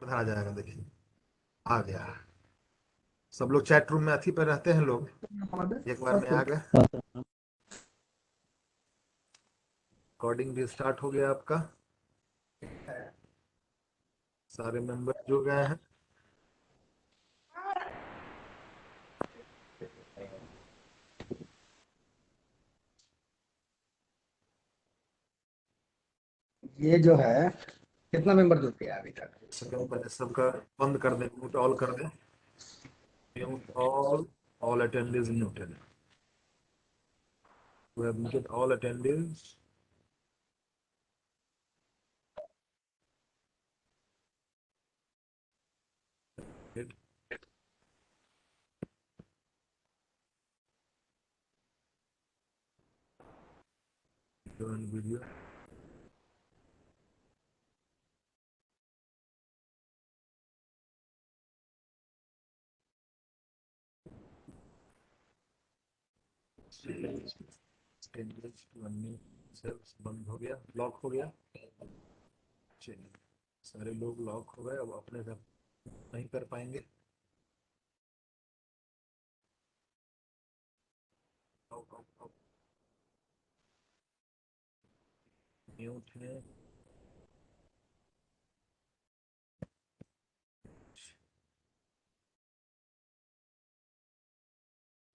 उधर आ जाएगा, देखिए आ गया। सब लोग चैट रूम में अथी पर रहते हैं लोग, एक बार में आ गए। रिकॉर्डिंग भी स्टार्ट हो गया आपका, सारे मेंबर जुड़ गए हैं। ये जो है कितना मेंबर जुड़ गया अभी तक? पहले सबका बंद कर दें, म्यूट ऑल कर दें। Mute all attendees muted. We have muted all attendees. Video. बंद हो गया, लॉक हो गया। चलिए, सारे लोग लॉक हो गए, अब अपने घर नहीं कर पाएंगे। म्यूट है।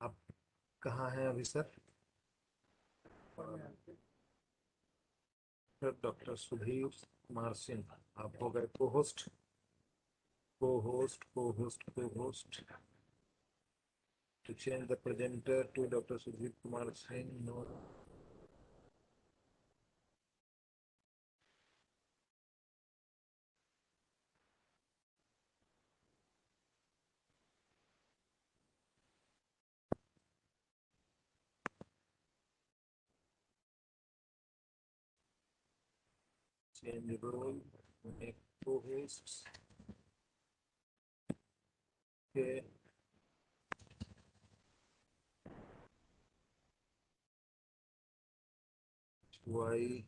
आप कहाँ हैं अभी सर? डॉक्टर सुधीर कुमार सिंह, आप हो गए को host. To change the presenter to Dr. Sudhir Kumar Singh, no. Change role, make co-hosts. Okay. Why?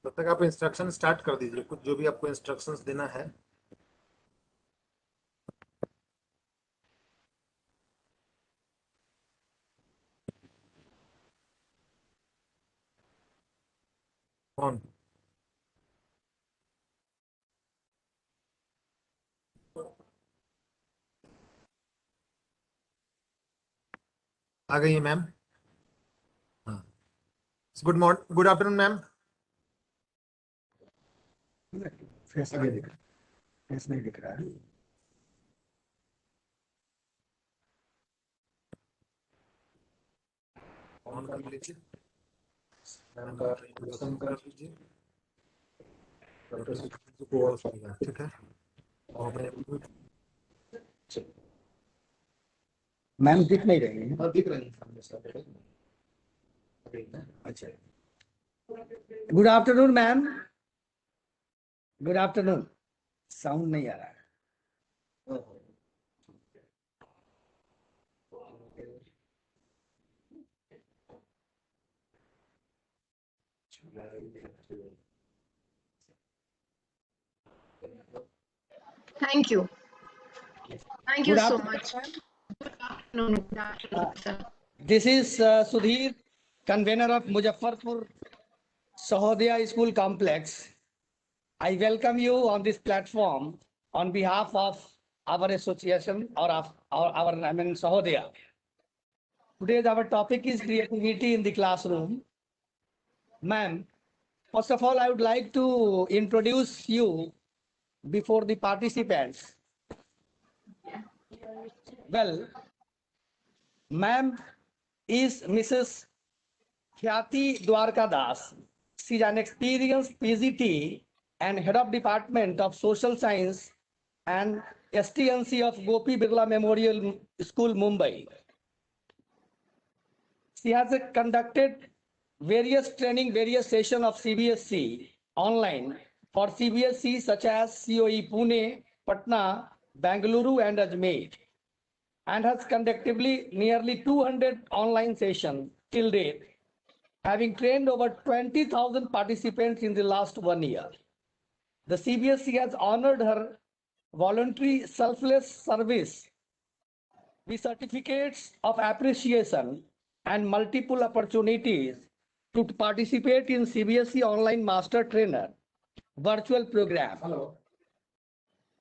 तब तक आप इंस्ट्रक्शन स्टार्ट कर दीजिए, कुछ जो भी आपको इंस्ट्रक्शंस देना है। कौन? आ गई है मैम। हाँ, good morning, good afternoon ma'am. Face नहीं दिख रहा, फेस नहीं दिख रहा है। ऑन कर लीजिए, मैम का इंट्रोडक्शन कर लीजिए। डॉक्टर सुधीर को और सुनिएगा, ठीक है? और अपने मैम दिख नहीं रही है। दिख रही है। अच्छा, good afternoon ma'am, good afternoon. Sound नहीं आ रहा है। Thank you. Thank you Good so afternoon, much. ma'am. Good afternoon. Good afternoon, sir. This is Sudhir, convener of Muzaffarpur Sahodaya School Complex. I welcome you on this platform on behalf of our association or of our Sahodaya. Today our topic is creativity in the classroom. Ma'am, first of all, I would like to introduce you before the participants. Well, ma'am is Mrs. Khyati Dwarkadas. She is an experienced PGT and head of Department of Social Science and STNC of GOPI BIRLA Memorial School, Mumbai. She has conducted various training, various session of CBSE online for CBSE such as COE Pune, Patna, Bangalore and Ajmer, and has conducted nearly 200 online sessions till date, having trained over 20,000 participants in the last 1 year. The CBSE has honored her voluntary selfless service with certificates of appreciation and multiple opportunities to participate in CBSE Online Master Trainer virtual program. Hello.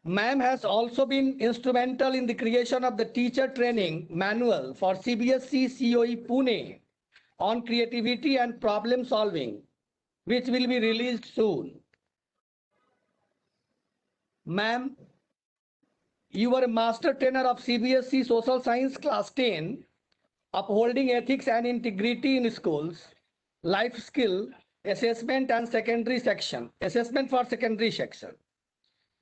Ma'am has also been instrumental in the creation of the teacher training manual for CBSE COE Pune on creativity and problem solving, which will be released soon. Ma'am, you were a master trainer of CBSE Social Science Class 10, upholding ethics and integrity in schools, life skill, assessment and secondary section, assessment for secondary section,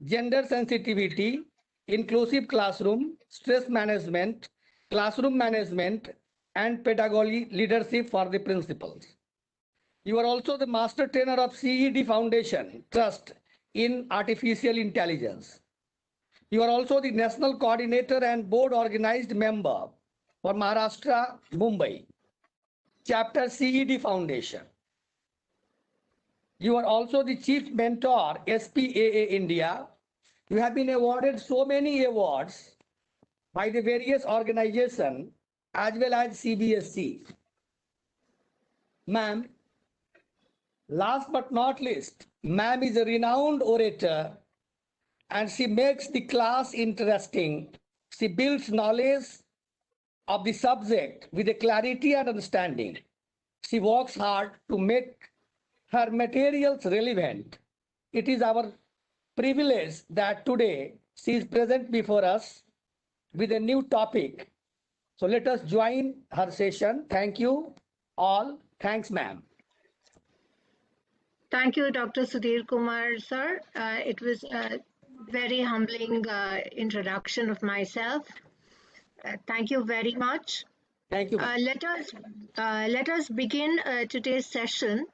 gender sensitivity, inclusive classroom, stress management, classroom management, and pedagogy leadership for the principals. You are also the master trainer of CED Foundation Trust in Artificial Intelligence. You are also the national coordinator and board organized member for Maharashtra, Mumbai, chapter CED Foundation. You are also the chief mentor, SPAA India. You have been awarded so many awards by the various organizations as well as CBSE. Ma'am, last but not least, ma'am is a renowned orator and she makes the class interesting. She builds knowledge of the subject with a clarity and understanding. She works hard to make her materials relevant. It is our privilege that today she is present before us with a new topic. So let us join her session. Thank you all. Thanks, ma'am. Thank you, Dr. Sudhir Kumar, sir. It was a very humbling introduction of myself. Thank you very much. Thank you. Let us begin today's session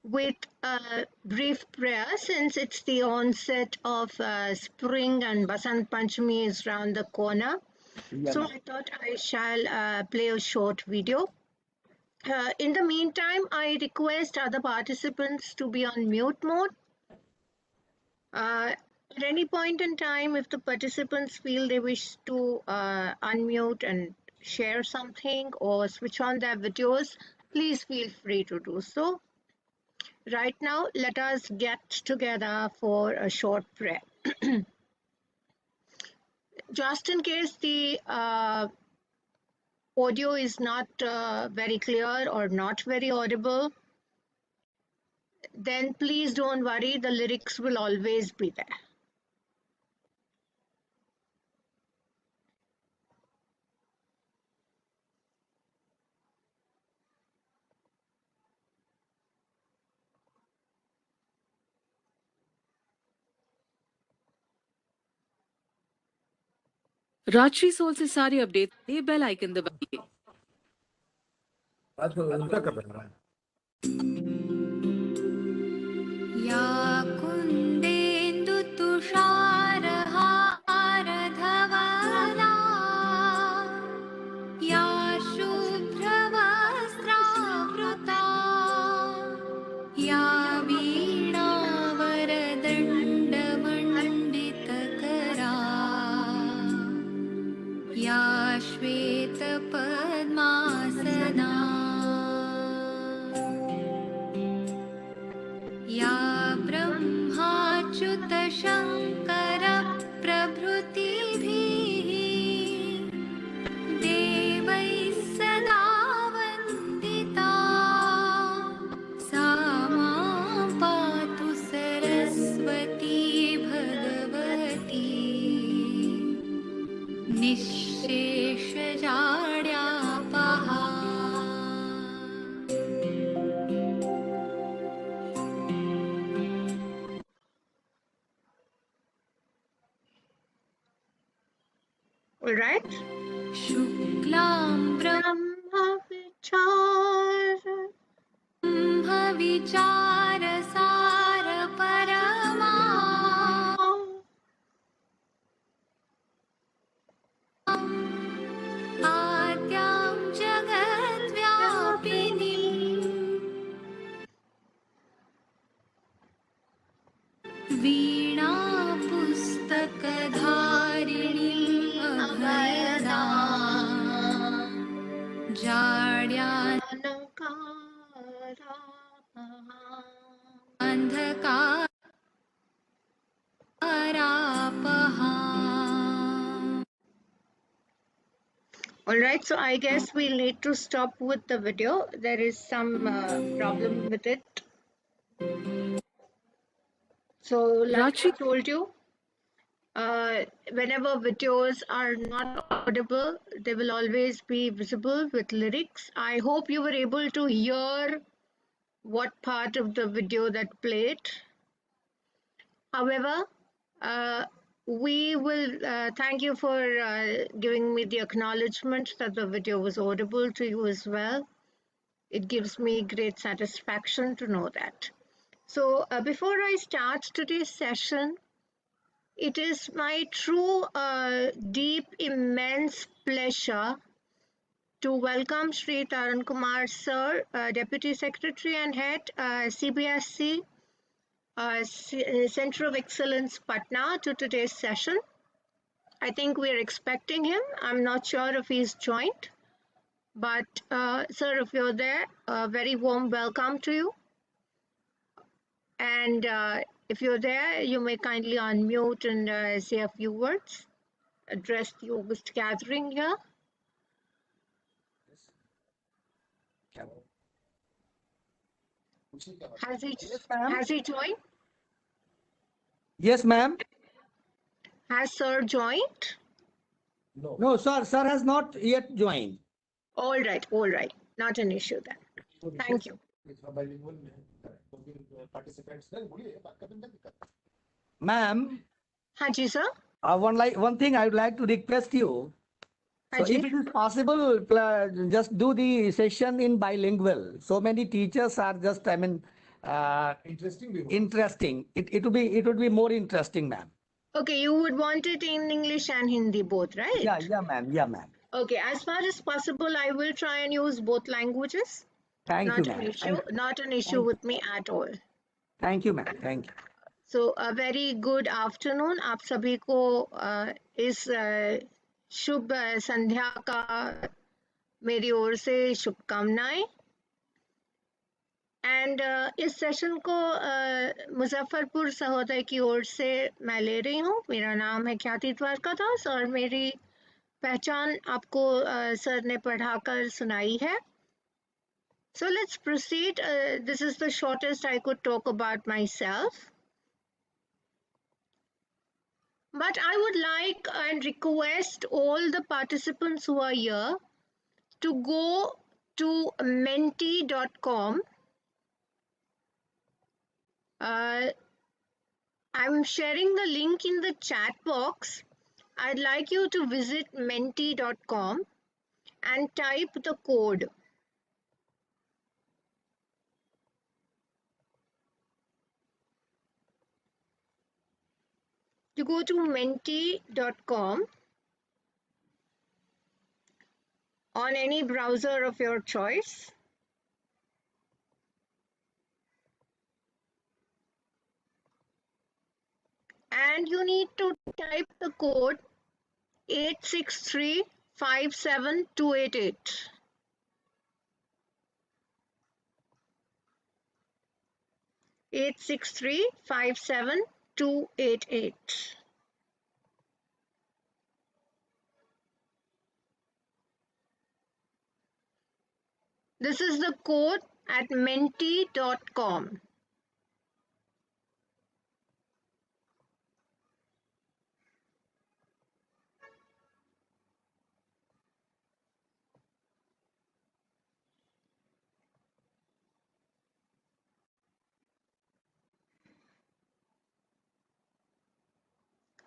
with a brief prayer, since it's the onset of spring and Basant Panchami is round the corner. So I thought I shall play a short video. In the meantime, I request other participants to be on mute mode. At any point in time, if the participants feel they wish to unmute and share something or switch on their videos, please feel free to do so. Right now, let us get together for a short prayer. Just in case the audio is not very clear or not very audible, then please don't worry, the lyrics will always be there. Rajshri soul से सारे update लिए bell icon दबाइए। आज उनका कर रहा है। या कुन्देन्दु तुषारहार धवला या शुभ्रवस्त्रावृता या वीणावरदण्डमण्डितकरा या श्वेतपद्मासना या ब्रह्माच्युतशङ्कर प्रभृतिभिः देवैः सदा वन्दिता सा मां पातु सरस्वती भगवती निःशेषजाड्यापहा। All right. शुक्लां ब्रह्मविचार विचार सार परमा आद्यां जगद्व्यापिनीम् वीणा पुस्तकधारिणीम् अभयदाम् जाड्यान् अंधकारापहाम्. All right, so I guess we'll need to stop with the video. There is some problem with it. So like I Rajshri, told you, whenever videos are not audible, they will always be visible with lyrics. I hope you were able to hear what part of the video that played. However, we will thank you for giving me the acknowledgement that the video was audible to you as well. It gives me great satisfaction to know that. So before I start today's session, it is my true, deep, immense pleasure to welcome Shri Taran Kumar Sir, Deputy Secretary and Head, CBSE, Center of Excellence, Patna, to today's session. I think we are expecting him. I'm not sure if he's joined, but sir, if you're there, a very warm welcome to you. And if you're there, you may kindly unmute and say a few words, address the August gathering here. Has he joined? Yes, ma'am. Has sir joined? No, sir. Sir has not yet joined. All right, not an issue then. Thank you. Ma'am, Haji sir. one thing I would like to request you. So Haji. if it is possible, just do the session in bilingual. So many teachers are just, interesting. It would be more interesting, ma'am. Okay, you would want it in English and Hindi both, right? Yeah, ma'am. Yeah, ma'am. Okay, as far as possible, I will try and use both languages. Thank you, ma'am. Not an issue with me at all. Thank you, ma'am. Thank you. So a very good afternoon. आप सभी को इस शुभ संध्या का मेरी ओर से शुभकामनाएं। And इस session को मुजफ्फरपुर सहोदय की ओर से मैं ले रही हूँ। मेरा नाम है ख्याति द्वारकादास और मेरी पहचान आपको सर ने पढ़ाकर सुनाई है। So let's proceed. This is the shortest I could talk about myself. But I would like and request all the participants who are here to go to menti.com. I'm sharing the link in the chat box. I'd like you to visit menti.com and type the code. You go to menti.com on any browser of your choice. And you need to type the code 863-57288. Eight 863-57288. This is the code at menti.com.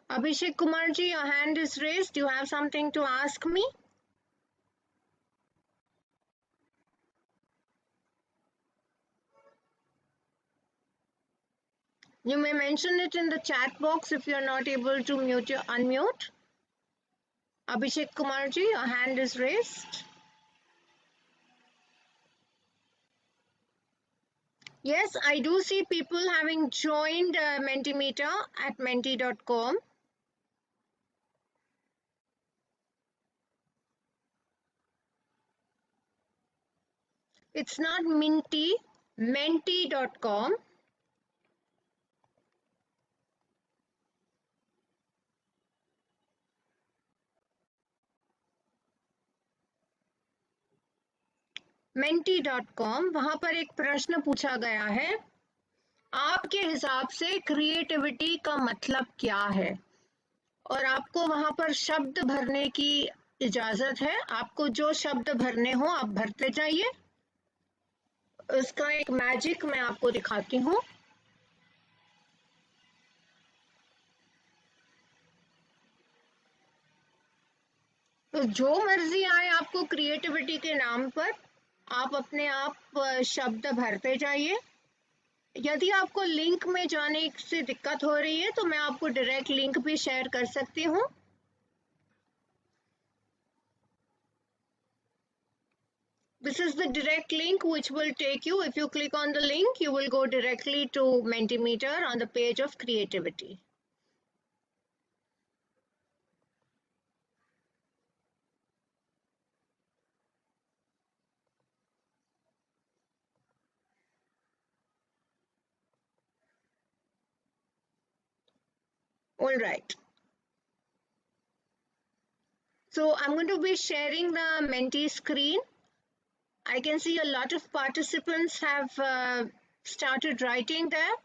Abhishek Kumarji, your hand is raised. Do you have something to ask me? You may mention it in the chat box if you are not able to unmute. Abhishek Kumarji, your hand is raised. Yes, I do see people having joined Mentimeter at menti.com. It's not Minty, menti.com. menti.com, वहां पर एक प्रश्न पूछा गया है, आपके हिसाब से क्रिएटिविटी का मतलब क्या है? और आपको वहां पर शब्द भरने की इजाजत है। आपको जो शब्द भरने हो आप भरते जाइए। उसका एक मैजिक मैं आपको दिखाती हूँ। तो जो मर्जी आए आपको क्रिएटिविटी के नाम पर, आप अपने आप शब्द भरते जाइए। यदि आपको लिंक में जाने से दिक्कत हो रही है तो मैं आपको डायरेक्ट लिंक भी शेयर कर सकती हूँ। This is the direct link which will take you. If you click on the link, you will go directly to Mentimeter on the page of creativity. All right. So I'm going to be sharing the Menti screen. I can see a lot of participants have started writing there.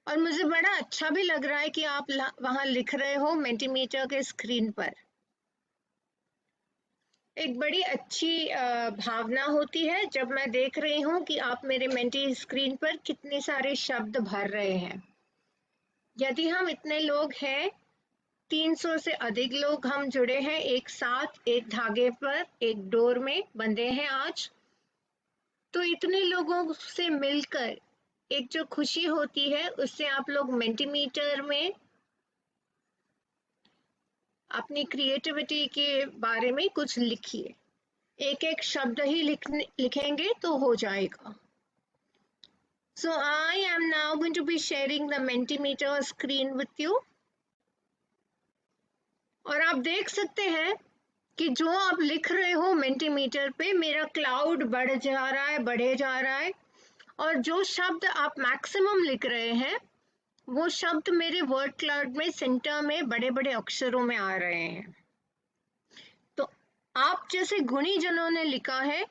और मुझे बड़ा अच्छा भी लग रहा है कि आप वहां लिख रहे हो Mentimeter के स्क्रीन पर। एक बड़ी अच्छी भावना होती है जब मैं देख रही हूँ कि आप मेरे मेंटी स्क्रीन पर कितने सारे शब्द भर रहे हैं। यदि हम इतने लोग हैं, 300 से अधिक लोग हम जुड़े हैं एक साथ, एक धागे पर, एक डोर में बंधे हैं आज, तो इतने लोगों से मिलकर एक जो खुशी होती है उससे आप लोग मेंटीमीटर में अपनी क्रिएटिविटी के बारे में कुछ लिखिए। एक एक शब्द ही लिखेंगे तो हो जाएगा। So I am now going to be sharing the Mentimeter screen with you. और आप देख सकते हैं कि जो आप लिख रहे हो Mentimeter पे, मेरा क्लाउड बढ़ जा रहा है, बढ़े जा रहा है, और जो शब्द आप मैक्सिमम लिख रहे हैं वो शब्द मेरे वर्ड क्लाउड में सेंटर में बड़े बड़े अक्षरों में आ रहे हैं। तो आप जैसे गुणी जनों ने लिखा है,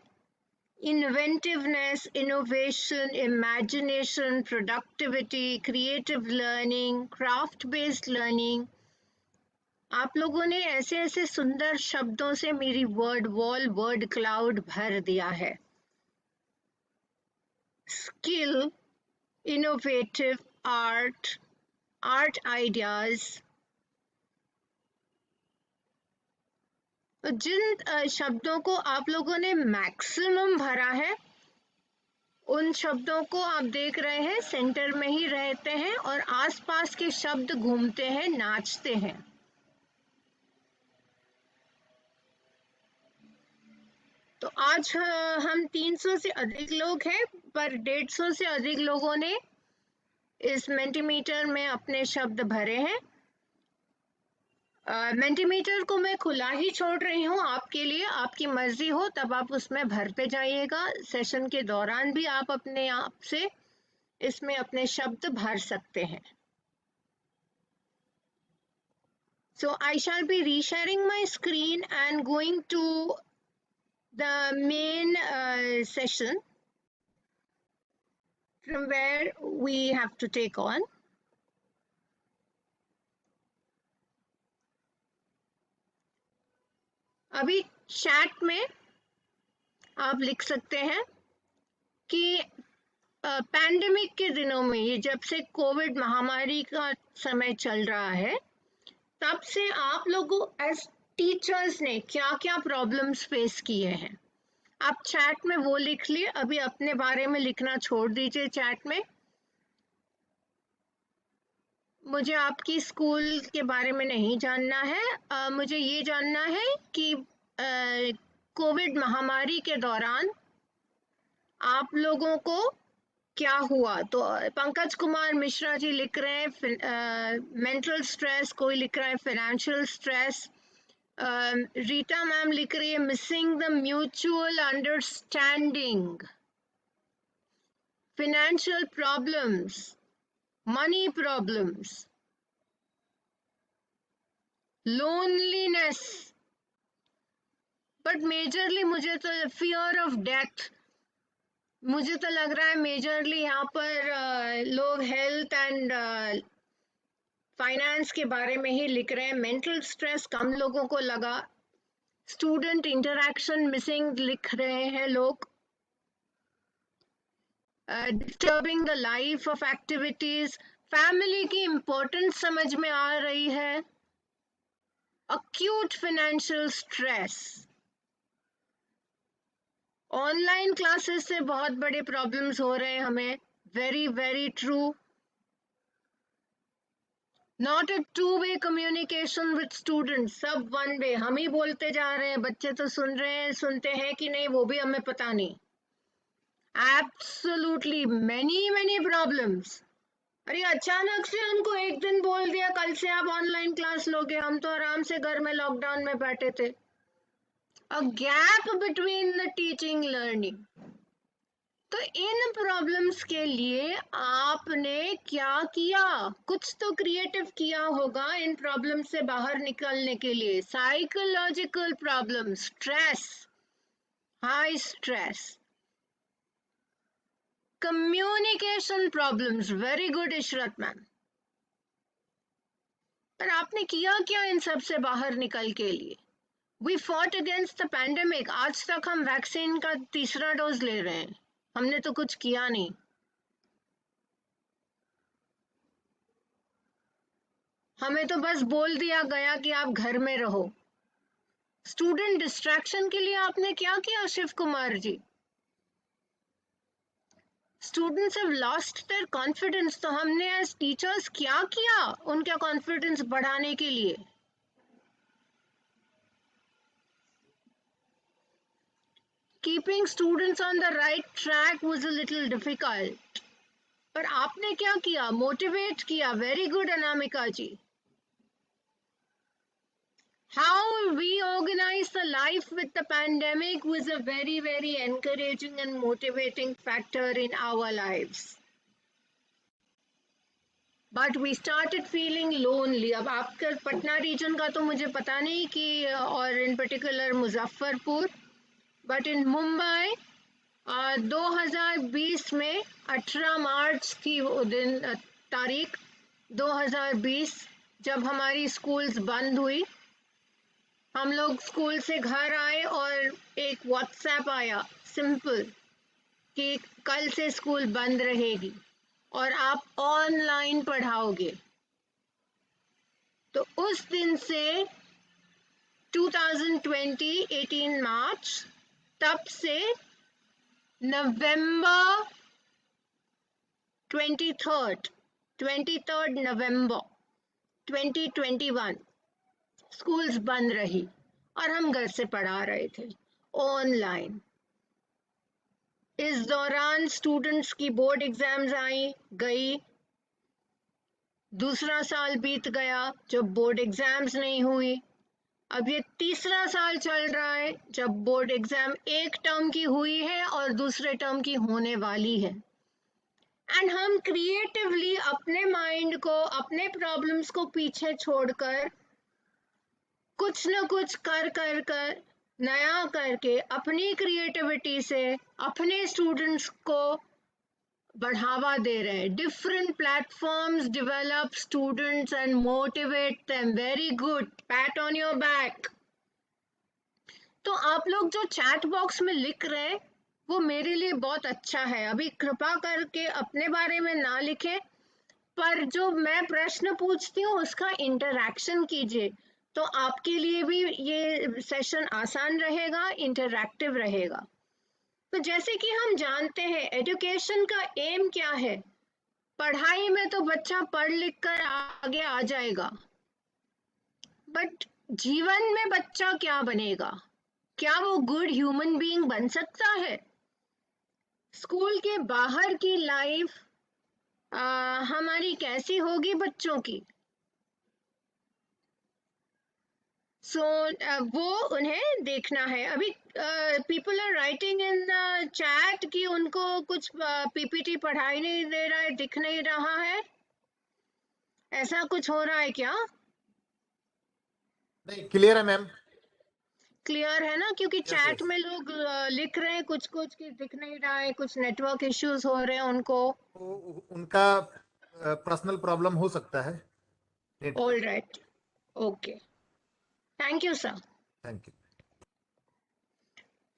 inventiveness, innovation, imagination, productivity, creative learning, craft based learning, आप लोगों ने ऐसे ऐसे सुंदर शब्दों से मेरी वर्ड वॉल, वर्ड क्लाउड भर दिया है। Skill, innovative, art, art ideas, जिन शब्दों को आप लोगों ने मैक्सिमम भरा है उन शब्दों को आप देख रहे हैं सेंटर में ही रहते हैं और आसपास के शब्द घूमते हैं, नाचते हैं। तो आज हम 300 से अधिक लोग हैं, पर 150 से अधिक लोगों ने इस मेंटीमीटर में अपने शब्द भरे हैं। मेंटीमीटर को मैं खुला ही छोड़ रही हूँ आपके लिए, आपकी मर्जी हो तब आप उसमें भरते जाइएगा। सेशन के दौरान भी आप अपने आप से इसमें अपने शब्द भर सकते हैं। So I shall be resharing my screen and going to the main session from where we have to take on. अभी चैट में आप लिख सकते हैं कि पैंडेमिक के दिनों में, ये जब से कोविड महामारी का समय चल रहा है, तब से आप लोगों एज टीचर्स ने क्या क्या प्रॉब्लम्स फेस किए हैं। आप चैट में वो लिख लिए, अभी अपने बारे में लिखना छोड़ दीजिए चैट में। मुझे आपकी स्कूल के बारे में नहीं जानना है, मुझे ये जानना है कि कोविड महामारी के दौरान आप लोगों को क्या हुआ। तो पंकज कुमार मिश्रा जी लिख रहे हैं मेंटल स्ट्रेस, कोई लिख रहा है फाइनेंशियल स्ट्रेस, रीटा मैम लिख रही है missing the mutual understanding, financial problems, money problems, loneliness, but majorly मुझे तो fear of death, मुझे तो लग रहा है मेजरली यहाँ पर लोग हेल्थ एंड फाइनेंस के बारे में ही लिख रहे हैं। मेंटल स्ट्रेस कम लोगों को लगा, स्टूडेंट इंटरेक्शन मिसिंग लिख रहे हैं लोग, disturbing the life of activities, family की इम्पोर्टेंस समझ में आ रही है, acute financial stress, online classes से बहुत बड़े प्रॉब्लम्स हो रहे हैं हमें, very very true, not a two way communication with students, सब वन वे, हम ही बोलते जा रहे हैं, बच्चे तो सुन रहे हैं, सुनते हैं कि नहीं वो भी हमें पता नहीं। Absolutely many problems. अरे अचानक से हमको एक दिन बोल दिया कल से आप ऑनलाइन क्लास लोगे, हम तो आराम से घर में लॉकडाउन में बैठे थे। A gap between the teaching learning. तो इन प्रॉब्लम्स के लिए आपने क्या किया? कुछ तो क्रिएटिव किया होगा इन प्रॉब्लम से बाहर निकलने के लिए। Psychological problem, stress, high stress, communication problems, very good Ishrat ma'am. पर आपने किया क्या इन सब से बाहर निकल के लिए? We fought against the pandemic, आज तक हम वैक्सीन का तीसरा डोज ले रहे हैं, हमने तो कुछ किया नहीं। हमें तो बस बोल दिया गया कि आप घर में रहो। स्टूडेंट डिस्ट्रैक्शन के लिए आपने क्या किया Shiv Kumar ji? Students have lost their confidence, तो हमने एज टीचर्स क्या किया उनका कॉन्फिडेंस बढ़ाने के लिए? Keeping students on the right track was a little difficult. पर आपने क्या किया? मोटिवेट किया। Very good Anamika ji. How we organized the life with the pandemic was a very, very encouraging and motivating factor in our lives. But we started feeling lonely. अब आपका Patna reason का तो मुझे पता नहीं कि और in particular Muzaffarpur, but in Mumbai 2020 में 18 मार्च थी वो दिन, तारीख 2020, जब हमारी स्कूल्स बंद हुई। हम लोग स्कूल से घर आए और एक व्हाट्सएप आया सिंपल कि कल से स्कूल बंद रहेगी और आप ऑनलाइन पढ़ाओगे। तो उस दिन से 2020 18 मार्च, तब से नवंबर 23rd नवंबर 2021 स्कूल्स बंद रही और हम घर से पढ़ा रहे थे ऑनलाइन। इस दौरान स्टूडेंट्स की बोर्ड एग्जाम्स आई गई, दूसरा साल बीत गया जब बोर्ड एग्जाम्स नहीं हुई। अब ये तीसरा साल चल रहा है जब बोर्ड एग्जाम एक टर्म की हुई है और दूसरे टर्म की होने वाली है। एंड हम क्रिएटिवली अपने माइंड को, अपने प्रॉब्लम्स को पीछे छोड़कर कुछ न कुछ कर नया करके अपनी क्रिएटिविटी से अपने स्टूडेंट्स को बढ़ावा दे रहे हैं। Different platforms develop students and motivate them. Very good, PAT on your back. तो आप लोग जो चैट बॉक्स में लिख रहे हैं वो मेरे लिए बहुत अच्छा है। अभी कृपा करके अपने बारे में ना लिखें, पर जो मैं प्रश्न पूछती हूँ उसका इंटरैक्शन कीजिए, तो आपके लिए भी ये सेशन आसान रहेगा, इंटरैक्टिव रहेगा। तो जैसे कि हम जानते हैं एजुकेशन का एम क्या है, पढ़ाई में तो बच्चा पढ़ लिख कर आगे आ जाएगा, बट जीवन में बच्चा क्या बनेगा, क्या वो गुड ह्यूमन बीइंग बन सकता है? स्कूल के बाहर की लाइफ हमारी कैसी होगी बच्चों की? सो वो उन्हें देखना है। अभी people are writing in chat कि उनको कुछ पीपीटी पढ़ाई नहीं दे रहा है, दिख नहीं रहा है, ऐसा कुछ हो रहा है क्या? नहीं, क्लियर है मैम। क्लियर है ना? क्योंकि Yes, चैट yes. में लोग लिख रहे हैं कुछ कुछ कि दिख नहीं रहा है, कुछ नेटवर्क इश्यूज हो रहे हैं उनको। उनका पर्सनल प्रॉब्लम हो सकता है। All right, okay, thank you sir. Thank you.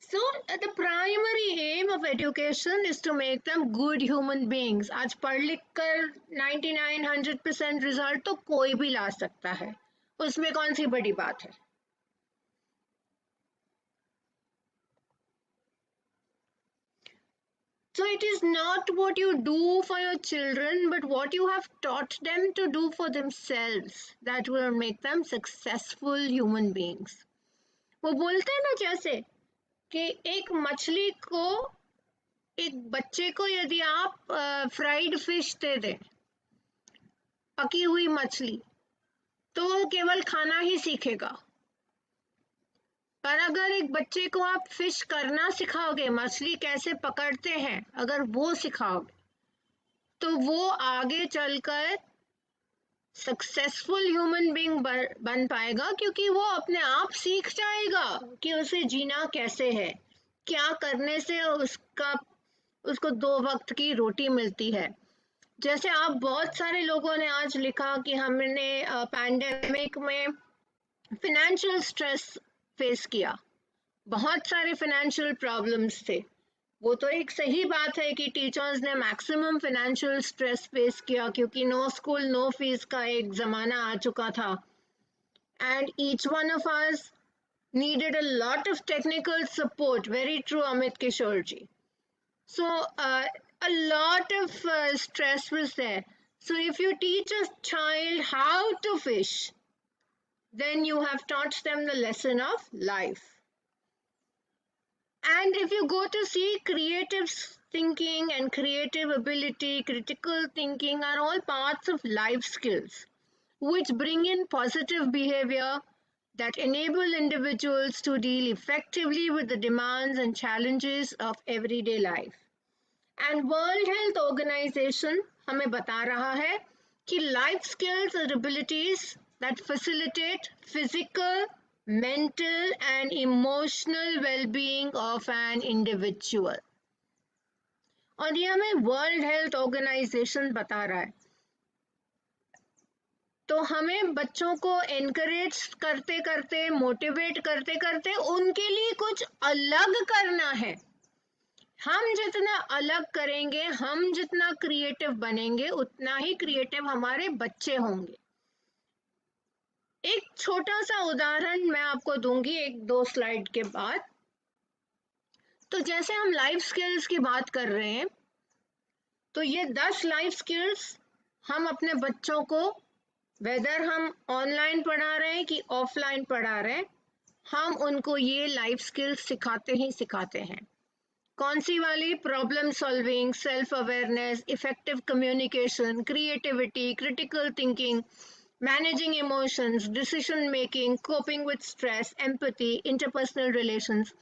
So, the primary aim of education is to make them good human beings. आज पढ़ लिख कर 99-100% रिजल्ट तो कोई भी ला सकता है, उसमें कौन सी बड़ी बात है? So it is not what you do for your children, but what you have taught them to do for themselves that will make them successful human beings. वो बोलते हैं ना जैसे कि एक मछली को, एक बच्चे को यदि आप फ्राइड फिश दे दें, पकी हुई मछली, तो वो केवल खाना ही सीखेगा। पर अगर एक बच्चे को आप फिश करना सिखाओगे, मछली कैसे पकड़ते हैं, अगर वो सिखाओगे, तो वो आगे चलकर सक्सेसफुल ह्यूमन बीइंग बन पाएगा, क्योंकि वो अपने आप सीख जाएगा कि उसे जीना कैसे है, क्या करने से उसको 2 वक्त की रोटी मिलती है। जैसे आप बहुत सारे लोगों ने आज लिखा कि हमने पैंडेमिक में फिनेंशियल स्ट्रेस फेस किया, बहुत सारे फाइनेंशियल प्रॉब्लम्स थे। वो तो एक सही बात है कि टीचर्स ने मैक्सिमम फाइनेंशियल स्ट्रेस फेस किया, क्योंकि नो स्कूल नो फीस का एक जमाना आ चुका था, and each one of us needed a lot of technical support. Very true, Amit Kishore ji. So a lot of stress was there. So if you teach a child how to fish, then you have taught them the lesson of life. And if you go to see, creative thinking and creative ability, critical thinking are all parts of life skills which bring in positive behavior that enable individuals to deal effectively with the demands and challenges of everyday life. And World Health Organization हमें बता रहा है कि life skills are abilities that facilitate physical, mental and emotional well-being of an individual. और ये हमें world health organisation बता रहा है। तो हमें बच्चों को एनकरेज करते करते, मोटिवेट करते करते उनके लिए कुछ अलग करना है। हम जितना अलग करेंगे, हम जितना क्रिएटिव बनेंगे, उतना ही क्रिएटिव हमारे बच्चे होंगे। एक छोटा सा उदाहरण मैं आपको दूंगी 1-2 स्लाइड के बाद। तो जैसे हम लाइफ स्किल्स की बात कर रहे हैं, तो ये 10 लाइफ स्किल्स हम अपने बच्चों को, वेदर हम ऑनलाइन पढ़ा रहे हैं कि ऑफलाइन पढ़ा रहे हैं, हम उनको ये लाइफ स्किल्स सिखाते ही सिखाते हैं। कौन सी वाली? Problem solving, self awareness, effective communication, creativity, critical thinking, managing emotions, decision making, coping with stress, empathy, interpersonal relations.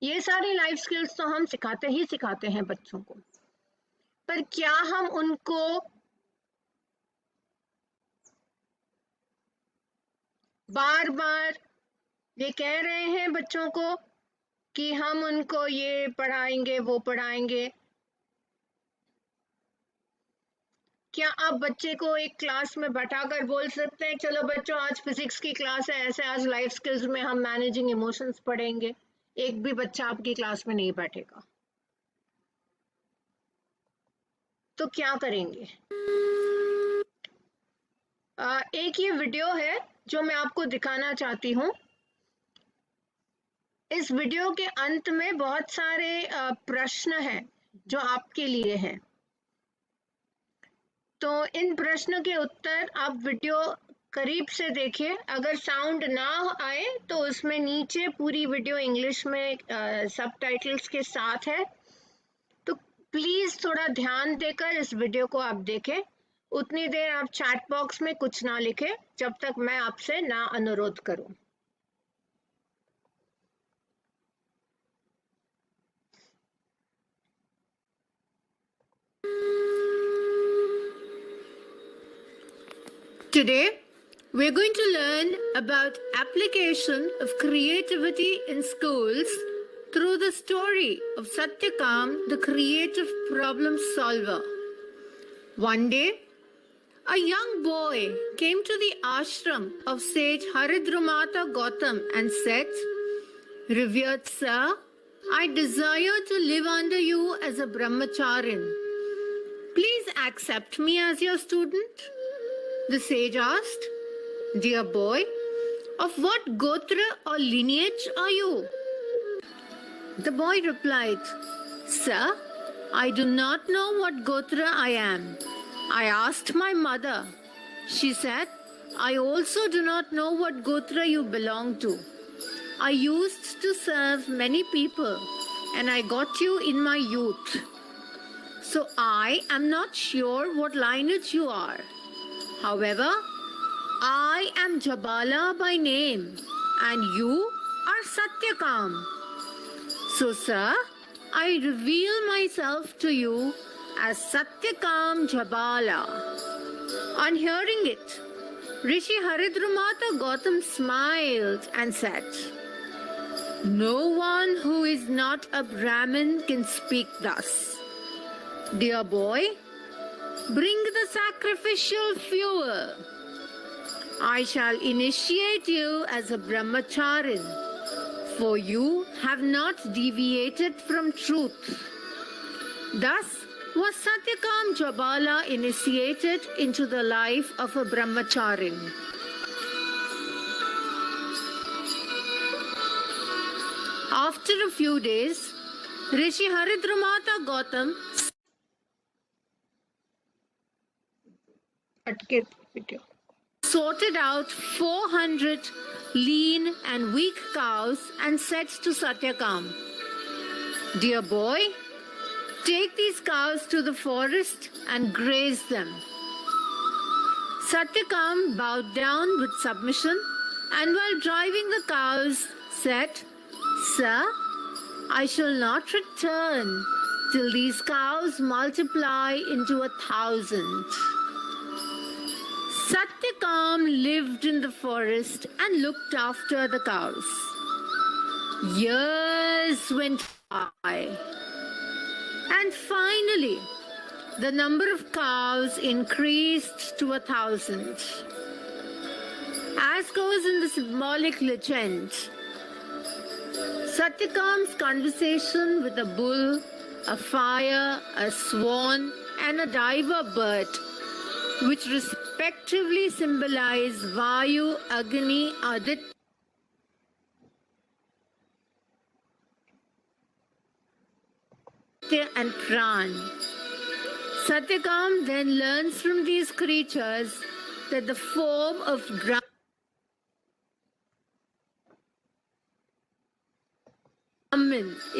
ये सारी लाइफ स्किल्स तो हम सिखाते ही सिखाते हैं बच्चों को, पर क्या हम उनको बार बार ये कह रहे हैं बच्चों को कि हम उनको ये पढ़ाएंगे वो पढ़ाएंगे? क्या आप बच्चे को एक क्लास में बैठाकर बोल सकते हैं चलो बच्चों आज फिजिक्स की क्लास है, ऐसे आज लाइफ स्किल्स में हम मैनेजिंग इमोशंस पढ़ेंगे? एक भी बच्चा आपकी क्लास में नहीं बैठेगा। तो क्या करेंगे? एक ये वीडियो है जो मैं आपको दिखाना चाहती हूँ। इस वीडियो के अंत में बहुत सारे प्रश्न हैं जो आपके लिए हैं, तो इन प्रश्न के उत्तर आप वीडियो करीब से देखिए। अगर साउंड ना आए तो उसमें नीचे पूरी वीडियो इंग्लिश में सबटाइटल्स के साथ है, तो प्लीज थोड़ा ध्यान देकर इस वीडियो को आप देखें। उतनी देर आप चैट बॉक्स में कुछ ना लिखें जब तक मैं आपसे ना अनुरोध करूं। Today, we're going to learn about application of creativity in schools through the story of Satyakam, the creative problem solver. One day, a young boy came to the ashram of sage Haridramata Gautam and said, "Revered sir, I desire to live under you as a brahmacharin. Please accept me as your student." The sage asked, "Dear boy, of what gotra or lineage are you?" The boy replied, "Sir, I do not know what gotra I am. I asked my mother. She said, I also do not know what gotra you belong to. I used to serve many people and I got you in my youth. So I am not sure what lineage you are. However, I am Jabala by name and you are Satyakam. So, sir, I reveal myself to you as Satyakam Jabala." On hearing it, Rishi Haridramata Gautam smiled and said, "No one who is not a Brahmin can speak thus. Dear boy, bring the sacrificial fuel. I shall initiate you as a brahmacharin, for you have not deviated from truth." Thus was Satyakam Jabala initiated into the life of a brahmacharin. After a few days, Rishi Haridramata Gautam sorted out 400 lean and weak cows and said to Satyakam, "Dear boy, take these cows to the forest and graze them." Satyakam bowed down with submission and while driving the cows said, "Sir, I shall not return till these cows multiply into 1,000. Satyakam lived in the forest and looked after the cows. Years went by, and finally, the number of cows increased to 1,000. As goes in the symbolic legend, Satyakam's conversation with a bull, a fire, a swan, and a diver bird, which respectively symbolize Vayu, Agni, Aditya, and Pran. Satyakam then learns from these creatures that the form of Brahman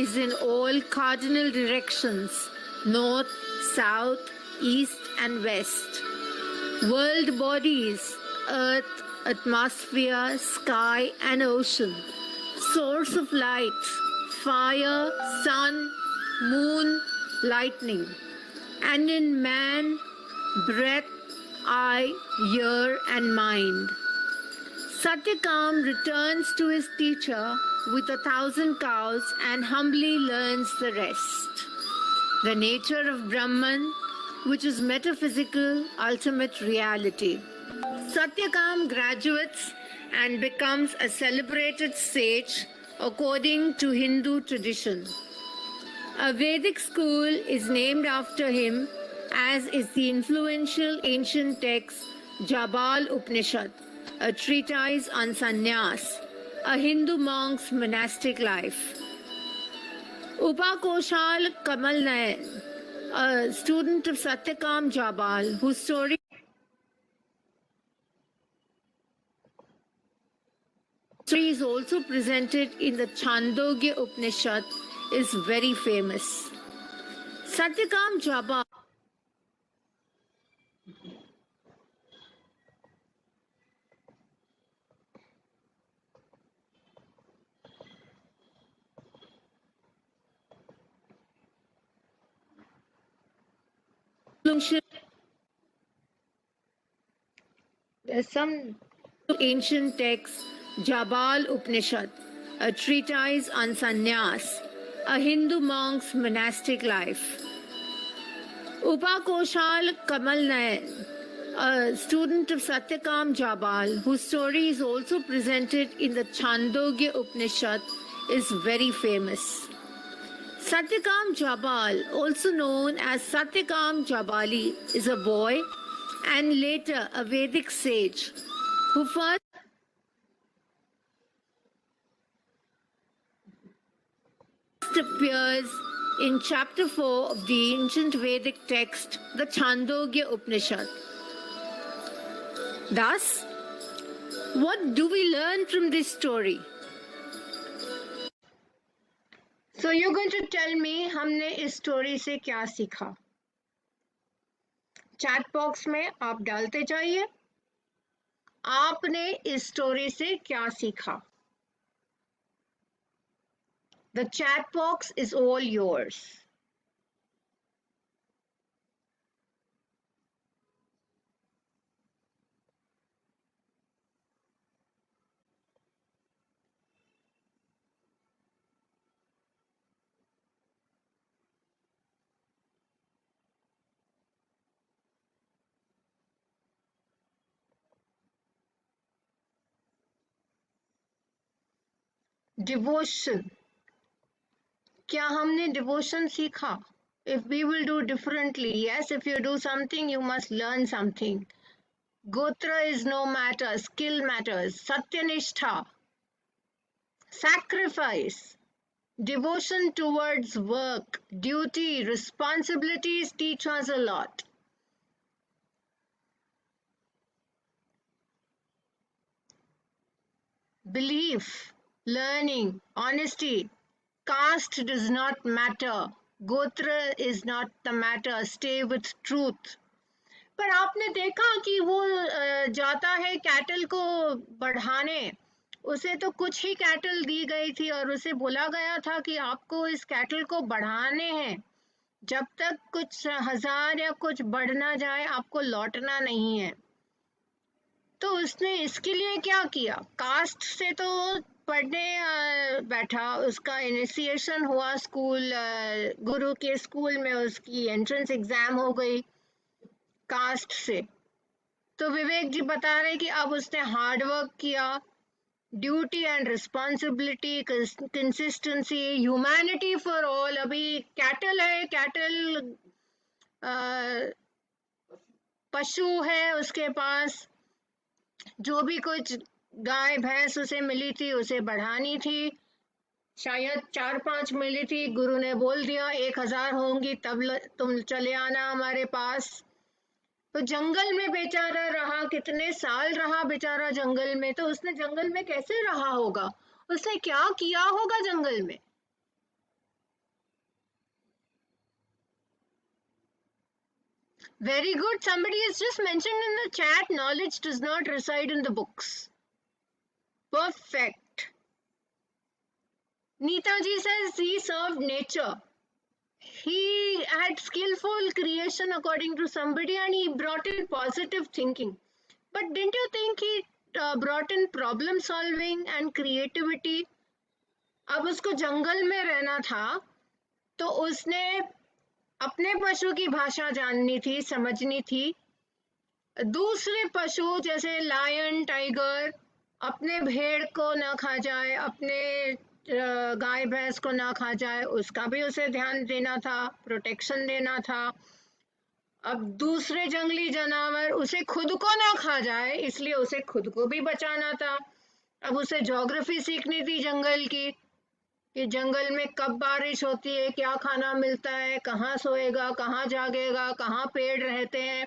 is in all cardinal directions, north, south, east, and west. World bodies, earth, atmosphere, sky, and ocean, source of light, fire, sun, moon, lightning, and in man, breath, eye, ear, and mind. Satyakam returns to his teacher with 1,000 cows and humbly learns the rest. The nature of Brahman, which is metaphysical, ultimate reality. Satyakam graduates and becomes a celebrated sage according to Hindu tradition. A Vedic school is named after him, as is the influential ancient text Jabal Upanishad, a treatise on sannyas, a Hindu monk's monastic life. Upakoshal Kamal Nayan, a student of Satyakam Jabal, whose story is also presented in the Chandogya Upanishad, is very famous. Satyakam Jabal There's some ancient text, Jabal Upanishad, a treatise on sannyas, a Hindu monk's monastic life. Upakoshal Kamal Nayan, a student of Satyakam Jabal, whose story is also presented in the Chandogya Upanishad, is very famous. Satyakam Jabal, also known as Satyakam Jabali, is a boy and later a Vedic sage who first appears in chapter 4 of the ancient Vedic text, the Chandogya Upanishad. Thus, what do we learn from this story? So you're going to tell me हमने इस story से क्या सीखा? Chat box में आप डालते जाइए आपने इस स्टोरी से क्या सीखा. The chat box is all yours. Devotion. क्या हमने devotion सीखा? If we will do differently, yes, if you do something, you must learn something. Gotra is no matter, skill matters. Satyanishtha, sacrifice, devotion towards work, duty, responsibilities teach us a lot. Belief, learning, honesty, caste does not matter. Gotra is not the matter. Stay with truth. पर आपने देखा कि वो जाता है cattle को बढ़ाने उसे तो कुछ ही कैटल दी गई थी और उसे बोला गया था कि आपको इस कैटल को बढ़ाने हैं जब तक कुछ हजार या कुछ बढ़ ना जाए आपको लौटना नहीं है. तो उसने इसके लिए क्या किया? कास्ट से तो पढ़ने बैठा, उसका इनिशिएशन हुआ स्कूल, गुरु के स्कूल में उसकी एंट्रेंस एग्जाम हो गई कास्ट से. तो विवेक जी बता रहे कि अब उसने हार्ड वर्क किया, duty and responsibility, consistency, humanity for all. अभी कैटल है, कैटल पशु है उसके पास, जो भी कुछ गाय भैंस उसे मिली थी उसे बढ़ानी थी. शायद 4-5 मिली थी, गुरु ने बोल दिया 1000 होंगी तब तुम चले आना हमारे पास. तो जंगल में बेचारा रहा, कितने साल रहा बेचारा जंगल में. तो उसने जंगल में कैसे रहा होगा, उसने क्या किया होगा जंगल में. Very good. Somebody has just mentioned in the chat, knowledge does not reside in the books. Perfect. Neetaji says he served nature. He had skillful creation according to somebody and he brought in positive thinking. But didn't you think he brought in problem solving and creativity? अब उसको जंगल में रहना था तो उसने अपने पशु की भाषा जाननी थी, समझनी थी. दूसरे पशु जैसे लायन, टाइगर, अपने भेड़ को ना खा जाए, अपने गाय भैंस को ना खा जाए, उसका भी उसे ध्यान देना था, प्रोटेक्शन देना था. अब दूसरे जंगली जानवर उसे खुद को ना खा जाए इसलिए उसे खुद को भी बचाना था. अब उसे ज्योग्राफी सीखनी थी जंगल की, कि जंगल में कब बारिश होती है, क्या खाना मिलता है, कहाँ सोएगा, कहाँ जागेगा, कहाँ पेड़ रहते हैं,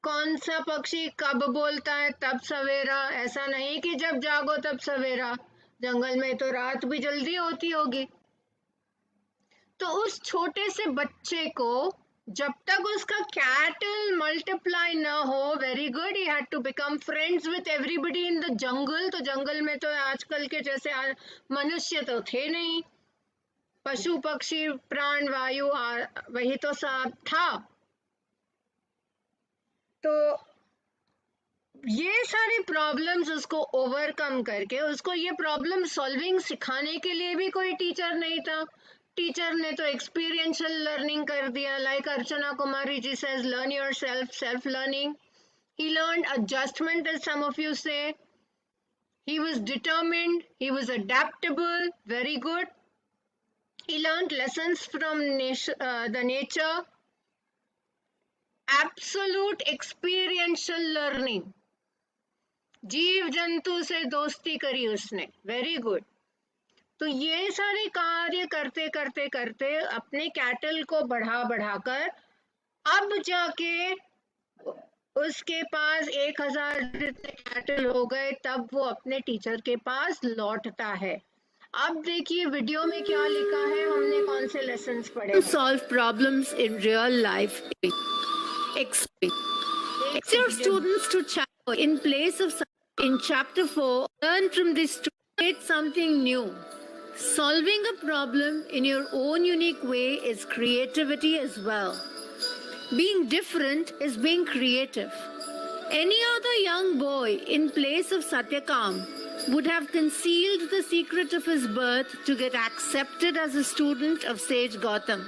कौन सा पक्षी कब बोलता है, तब सवेरा। ऐसा नहीं कि जब जागो तब सवेरा, जंगल में तो रात भी जल्दी होती होगी। तो उस छोटे से बच्चे को जब तक उसका कैटल मल्टीप्लाई ना हो, very good, he had to become friends with everybody in the jungle. तो जंगल में तो आजकल के जैसे मनुष्य तो थे नहीं, पशु पक्षी प्राण वायु वही तो सब था। तो ये सारी प्रॉब्लम्स उसको ओवरकम करके, उसको ये प्रॉब्लम सॉल्विंग सिखाने के लिए भी कोई टीचर नहीं था। टीचर ने तो एक्सपीरियंशियल लर्निंग कर दिया, like Archana Kumari ji says, learn yourself, self learning. He learned adjustment, as some of you say. He was determined, he was adaptable, very good. He learned lessons from the nature. Absolute experiential learning. जीव जंतु से दोस्ती करी उसने, very good. तो ये सारे कार्य करते करते करते अपने कैटल को बढ़ा बढ़ाकर अब जाके उसके पास 1000 जितने कैटल हो गए, तब वो अपने टीचर के पास लौटता है. अब देखिए वीडियो में क्या लिखा है, हमने कौन से लेसन्स पढ़े हैं. Solve problems in real life. Expect your students to challenge in place of in chapter 4. Learn from this to create something new. Solving a problem in your own unique way is creativity as well. Being different is being creative. Any other young boy in place of Satyakam would have concealed the secret of his birth to get accepted as a student of sage Gautam.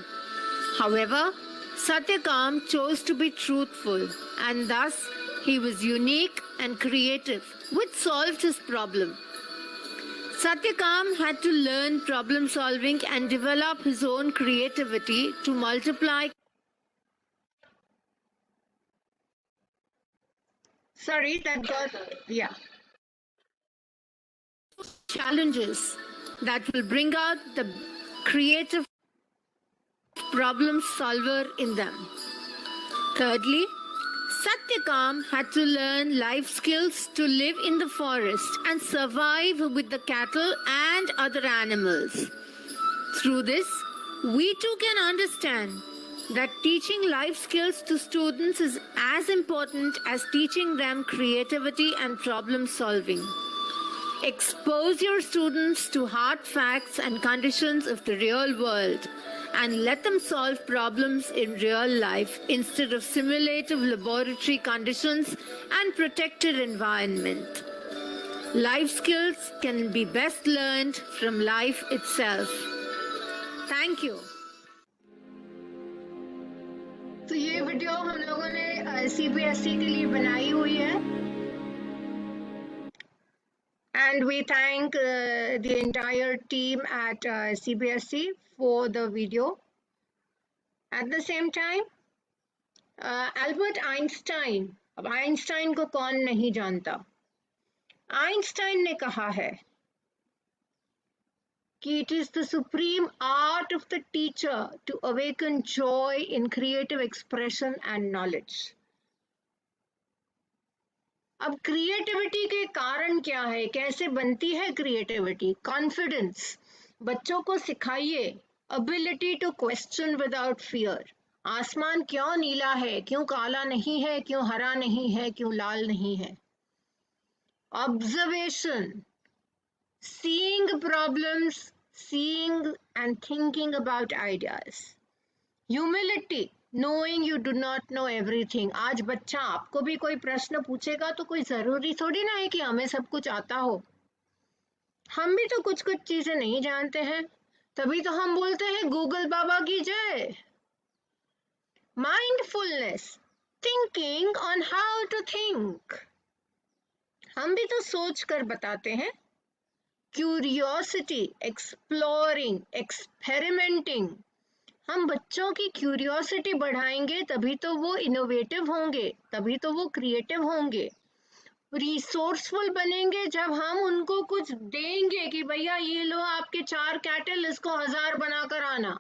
However, Satyakam chose to be truthful, and thus he was unique and creative, which solved his problem. Satyakam had to learn problem solving and develop his own creativity to multiply challenges that will bring out the creative problem solver in them. Thirdly, Satyakam had to learn life skills to live in the forest and survive with the cattle and other animals. Through this, we too can understand that teaching life skills to students is as important as teaching them creativity and problem solving. Expose your students to hard facts and conditions of the real world and let them solve problems in real life instead of simulative laboratory conditions and protected environment. Life skills can be best learned from life itself. Thank you. तो ये video हम लोगों ने CBSE के लिए बनाई हुई है. And we thank the entire team at CBSE for the video. At the same time, Albert Einstein, अब आइंस्टाइन को कौन नहीं जानता. आइंस्टाइन ने कहा है कि it is the supreme art of the teacher to awaken joy in creative expression and knowledge. अब क्रिएटिविटी के कारण क्या है, कैसे बनती है क्रिएटिविटी? कॉन्फिडेंस. बच्चों को सिखाइए ability to question without fear. आसमान क्यों नीला है, क्यों काला नहीं है, क्यों हरा नहीं है, क्यों लाल नहीं है? Observation, seeing problems, seeing and thinking about ideas. Humility, knowing you do not know everything. आज बच्चा आपको भी कोई प्रश्न पूछेगा तो कोई जरूरी थोड़ी ना है कि हमें सब कुछ आता हो. हम भी तो कुछ कुछ चीजें नहीं जानते हैं, तभी तो हम बोलते हैं गूगल बाबा की जय. Mindfulness, thinking on how to think. हम भी तो सोच कर बताते हैं. Curiosity, exploring, experimenting. हम बच्चों की क्यूरियोसिटी बढ़ाएंगे तभी तो वो इनोवेटिव होंगे, तभी तो वो क्रिएटिव होंगे. रिसोर्सफुल बनेंगे जब हम उनको कुछ देंगे कि भैया ये लो आपके 4 कैटल, इसको 1000 बनाकर आना।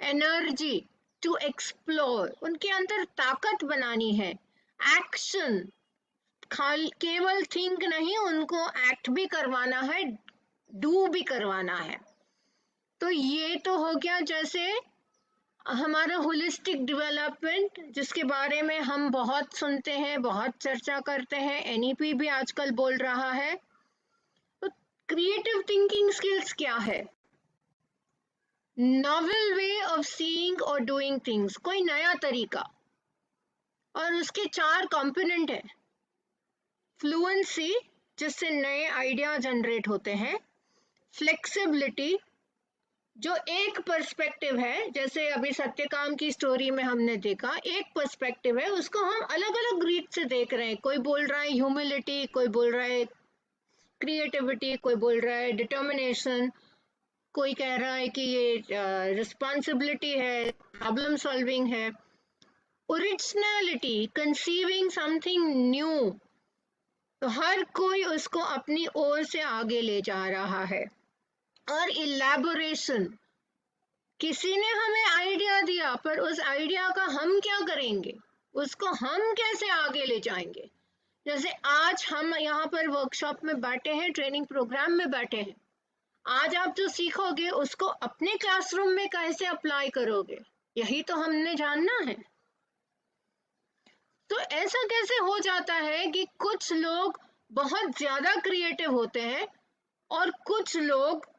एनर्जी टू एक्सप्लोर, उनके अंदर ताकत बनानी है। एक्शन, केवल थिंक नहीं, उनको एक्ट भी करवाना है, डू भी करवाना है। तो ये तो हो गया जैसे हमारा होलिस्टिक डेवलपमेंट, जिसके बारे में हम बहुत सुनते हैं, बहुत चर्चा करते हैं, एनईपी भी आजकल बोल रहा है। तो क्रिएटिव थिंकिंग स्किल्स क्या है? नॉवेल वे ऑफ सीइंग और डूइंग थिंग्स, कोई नया तरीका, और उसके 4 कंपोनेंट है। फ्लुएंसी, जिससे नए आइडिया जनरेट होते हैं। फ्लेक्सिबिलिटी, जो एक पर्सपेक्टिव है, जैसे अभी सत्यकाम की स्टोरी में हमने देखा, एक पर्सपेक्टिव है, उसको हम अलग अलग रीत से देख रहे हैं। कोई बोल रहा है ह्यूमिलिटी, कोई बोल रहा है क्रिएटिविटी, कोई बोल रहा है डिटर्मिनेशन, कोई कह रहा है कि ये रिस्पॉन्सिबिलिटी है, प्रॉब्लम सॉल्विंग है। ओरिजिनलिटी, कंसीविंग समथिंग न्यू, तो हर कोई उसको अपनी ओर से आगे ले जा रहा है। और इलैबोरेशन, किसी ने हमें आइडिया दिया, पर उस आइडिया का हम क्या करेंगे, उसको हम कैसे आगे ले जाएंगे। जैसे आज हम यहाँ पर वर्कशॉप में बैठे हैं, ट्रेनिंग प्रोग्राम में बैठे हैं, आज आप जो सीखोगे उसको अपने क्लासरूम में कैसे अप्लाई करोगे, यही तो हमने जानना है। तो ऐसा कैसे हो जाता है कि कुछ लोग बहुत ज्यादा क्रिएटिव होते हैं और कुछ लोग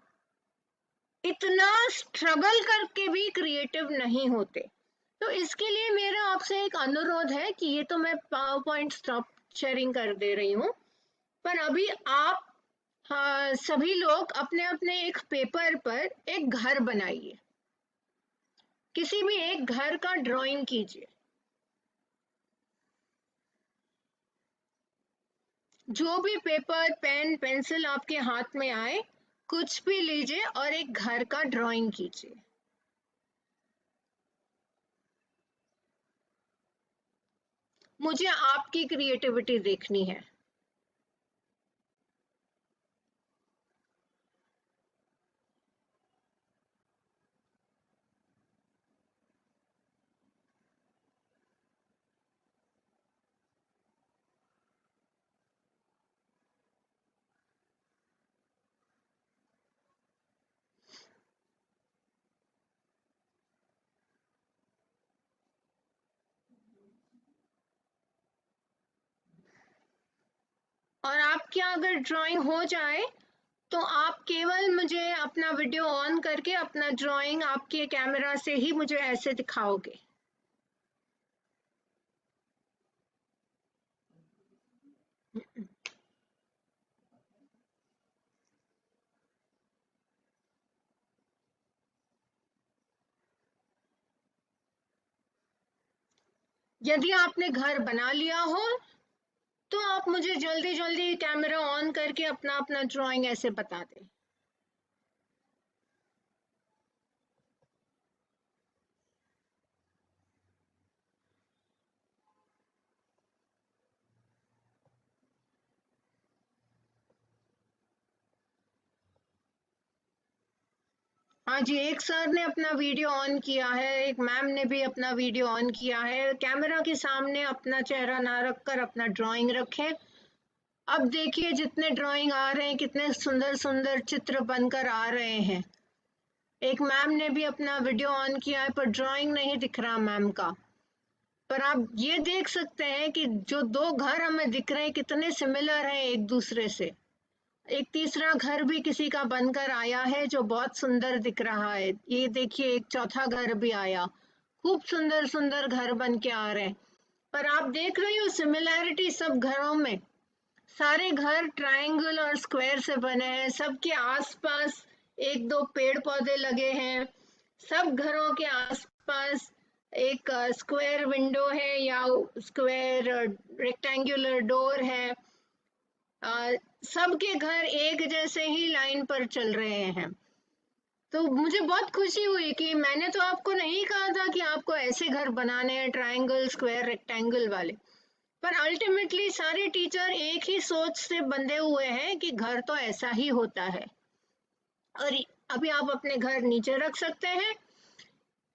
इतना स्ट्रगल करके भी क्रिएटिव नहीं होते। तो इसके लिए मेरा आपसे एक अनुरोध है कि ये तो मैं पावर पॉइंट स्टॉप शेयरिंग कर दे रही हूँ, पर अभी आप सभी लोग अपने अपने एक पेपर पर एक घर बनाइए, किसी भी एक घर का ड्राइंग कीजिए, जो भी पेपर, पेन, पेंसिल आपके हाथ में आए, कुछ भी लीजिए और एक घर का ड्राइंग कीजिए। मुझे आपकी क्रिएटिविटी देखनी है। और आपके अगर ड्राइंग हो जाए तो आप केवल मुझे अपना वीडियो ऑन करके अपना ड्राइंग आपके कैमरा से ही मुझे ऐसे दिखाओगे। यदि आपने घर बना लिया हो तो आप मुझे जल्दी जल्दी कैमरा ऑन करके अपना अपना ड्राइंग ऐसे बता दें। हाँ जी, एक सर ने अपना वीडियो ऑन किया है, एक मैम ने भी अपना वीडियो ऑन किया है। कैमरा के सामने अपना चेहरा ना रखकर अपना ड्राइंग रखें। अब देखिए जितने ड्राइंग आ रहे हैं, कितने सुंदर सुंदर चित्र बनकर आ रहे हैं। एक मैम ने भी अपना वीडियो ऑन किया है, पर ड्राइंग नहीं दिख रहा मैम का। पर आप ये देख सकते हैं कि जो 2 घर हमें दिख रहे हैं कितने सिमिलर हैं एक दूसरे से। एक तीसरा घर भी किसी का बनकर आया है जो बहुत सुंदर दिख रहा है। ये देखिए एक चौथा घर भी आया, खूब सुंदर सुंदर घर बन के आ रहे हैं। पर आप देख रहे हो सिमिलैरिटी सब घरों में, सारे घर ट्रायंगल और स्क्वायर से बने हैं, सबके आसपास 1-2 पेड़ पौधे लगे हैं, सब घरों के आसपास एक स्क्वायर विंडो है या स्क्वायर रेक्टेंगुलर डोर है। सबके घर एक जैसे ही लाइन पर चल रहे हैं। तो मुझे बहुत खुशी हुई कि मैंने तो आपको नहीं कहा था कि आपको ऐसे घर बनाने हैं, ट्रायंगल, स्क्वायर, रेक्टेंगल वाले, पर अल्टीमेटली सारे टीचर एक ही सोच से बंधे हुए हैं कि घर तो ऐसा ही होता है। और अभी आप अपने घर नीचे रख सकते हैं।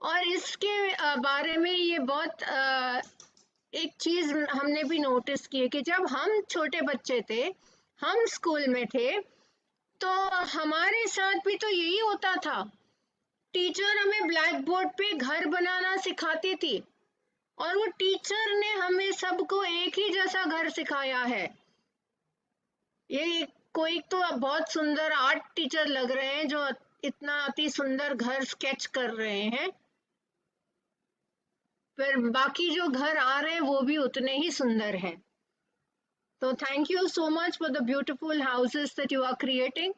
और इसके बारे में ये बहुत एक चीज हमने भी नोटिस की है कि जब हम छोटे बच्चे थे, हम स्कूल में थे, तो हमारे साथ भी तो यही होता था। टीचर हमें ब्लैक बोर्ड पे घर बनाना सिखाती थी और वो टीचर ने हमें सबको एक ही जैसा घर सिखाया है। ये कोई तो अब बहुत सुंदर आर्ट टीचर लग रहे हैं जो इतना अति सुंदर घर स्केच कर रहे हैं, पर बाकी जो घर आ रहे हैं वो भी उतने ही सुंदर हैं। तो thank you so much for the beautiful houses that you are creating.